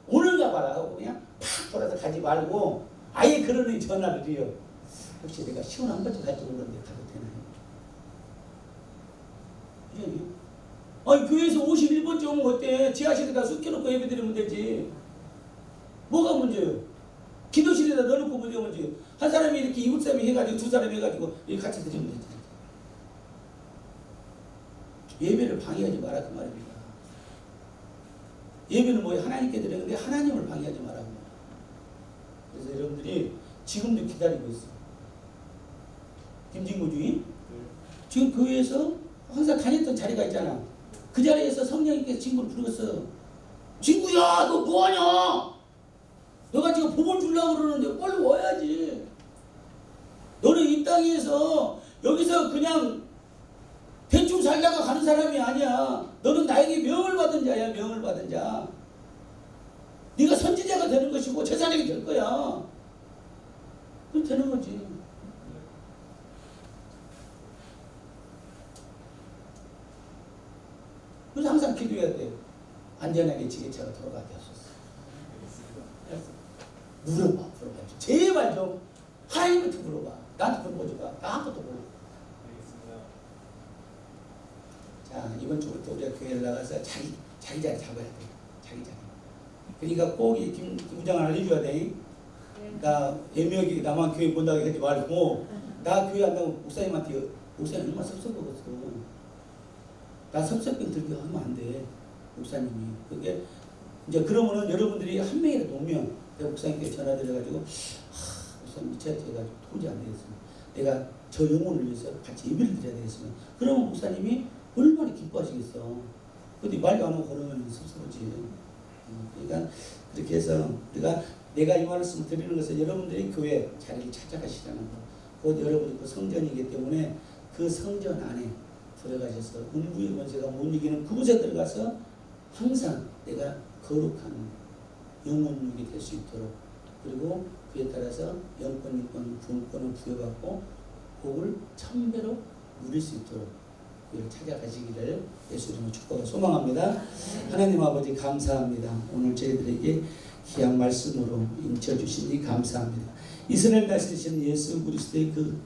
오늘 가봐라 하고 그냥 팍 돌아서 가지 말고 아예 그러니 전화를 드려. 혹시 내가 시원 한 번쯤 갈지 모르는데 가도 되나요? 아니 교회에서 51번째 오면 어때? 지하실에다 숙여놓고 예배드리면 되지. 뭐가 문제예요? 기도실에다 넣어놓고 문제가 문제예요. 한 사람이 이렇게 이웃 사람이 해가지고 두 사람이 해가지고 이렇게 같이 드리면 되지. 예배를 방해하지 마라 그 말입니다. 예배는 뭐 하나님께 드리는데 하나님을 방해하지 마라. 그래서 여러분들이 지금도 기다리고 있어. 김진구 주인 지금 교회에서 항상 다녔던 자리가 있잖아. 그 자리에서 성령님께서 친구를 부르겠어. 친구야 너 뭐하냐? 너가 지금 복을 주려고 그러는데 빨리 와야지. 너는 이 땅에서 여기서 그냥 대충 살다가 가는 사람이 아니야. 너는 나에게 명을 받은 자야. 명을 받은 자. 네가 선지자가 되는 것이고 제사장이 될 거야. 그럼 되는 거지. 그래서 항상 기도해야 돼. 안전하게 지게차가 돌아가게 하소서. 물어봐. 제발 좀 하나님한테 물어봐. 나한테 물어보지 마. 나 아무것도 몰라. 자, 이번 주부터 우리가 교회를 나가서 자기 자리 잡아야 돼. 자기 자리. 그러니까 꼭 이 김부장을 알려줘야 돼. 나 애매하게 나만 교회 본다고 하지 말고 나 교회 한다고 목사님한테 목사님 얼마나 섭섭하겠어. 나 섭섭병 들게 하면 안 돼. 목사님이. 그게 이제 그러면은 여러분들이 한 명이라도 오면 내가 목사님께 전화드려가지고 목사님 미쳐가지고 도저히 안 되겠습니다. 내가 저 영혼을 위해서 같이 예배를 드려야 되겠습니다. 그러면 목사님이 얼마나 기뻐하시겠어. 근데 말도 안 하고 걸으면 섭섭하지. 그러니까 그렇게 해서 내가 이 말씀을 드리는 것은 여러분들이 교회 자리를 찾아가시라는 거. 곧 여러분이 그 성전이기 때문에 그 성전 안에 들어가셔서 음부의 권세가 못 이기는 그곳에 들어가서 항상 내가 거룩한 영혼육이 될 수 있도록 그리고 그에 따라서 영권, 인권, 분권을 부여받고 복을 천배로 누릴 수 있도록 그를 찾아가시기를 예수 이름으로 축복하고 소망합니다. 하나님 아버지 감사합니다. 오늘 저희들에게 귀한 말씀으로 인쳐주시니 감사합니다. 이스라엘 다스리신 예수 그리스도의 그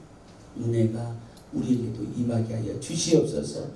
은혜가 우리에게도 임하게 하여 주시옵소서.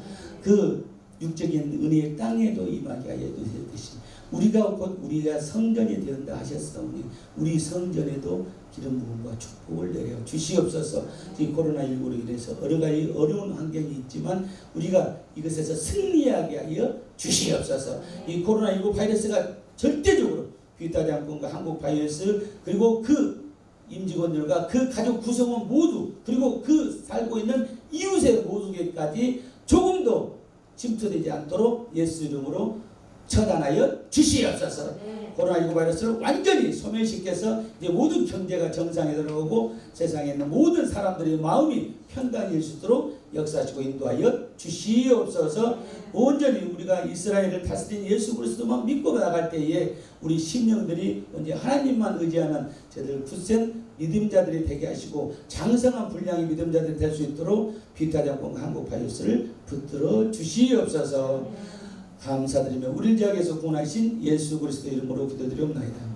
그 육적인 은혜의 땅에도 임하게 하여 주시옵소서. 우리가 성전이 되었다 하셨사오니 우리 성전에도 기름 부음과 축복을 내려 주시옵소서. 이 코로나19로 인해서 여러 가지 어려운 환경이 있지만 우리가 이것에서 승리하게 하여 주시옵소서. 이 코로나19 바이러스가 절대적으로 비타장군과 한국 바이러스 그리고 그 임직원들과 그 가족 구성원 모두 그리고 그 살고 있는 이웃의 모두에까지 조금도 침투되지 않도록 예수 이름으로 처단하여 주시옵소서. 코로나19 바이러스를 완전히 소멸시켜서 이제 모든 경제가 정상에 들어오고 세상에 있는 모든 사람들의 마음이 평강일 수 있도록 역사하시고 인도하여 주시옵소서. 온전히 우리가 이스라엘을 다스린 예수 그리스도만 믿고 나갈 때에 우리 심령들이 이제 하나님만 의지하는 저들 굳센 믿음자들이 되게 하시고 장성한 분량의 믿음자들이 될 수 있도록 비타장군과 한국 바이러스를 붙들어 주시옵소서. 감사드리며 우리 지역에서 구원하신 예수 그리스도 이름으로 기도드리옵나이다.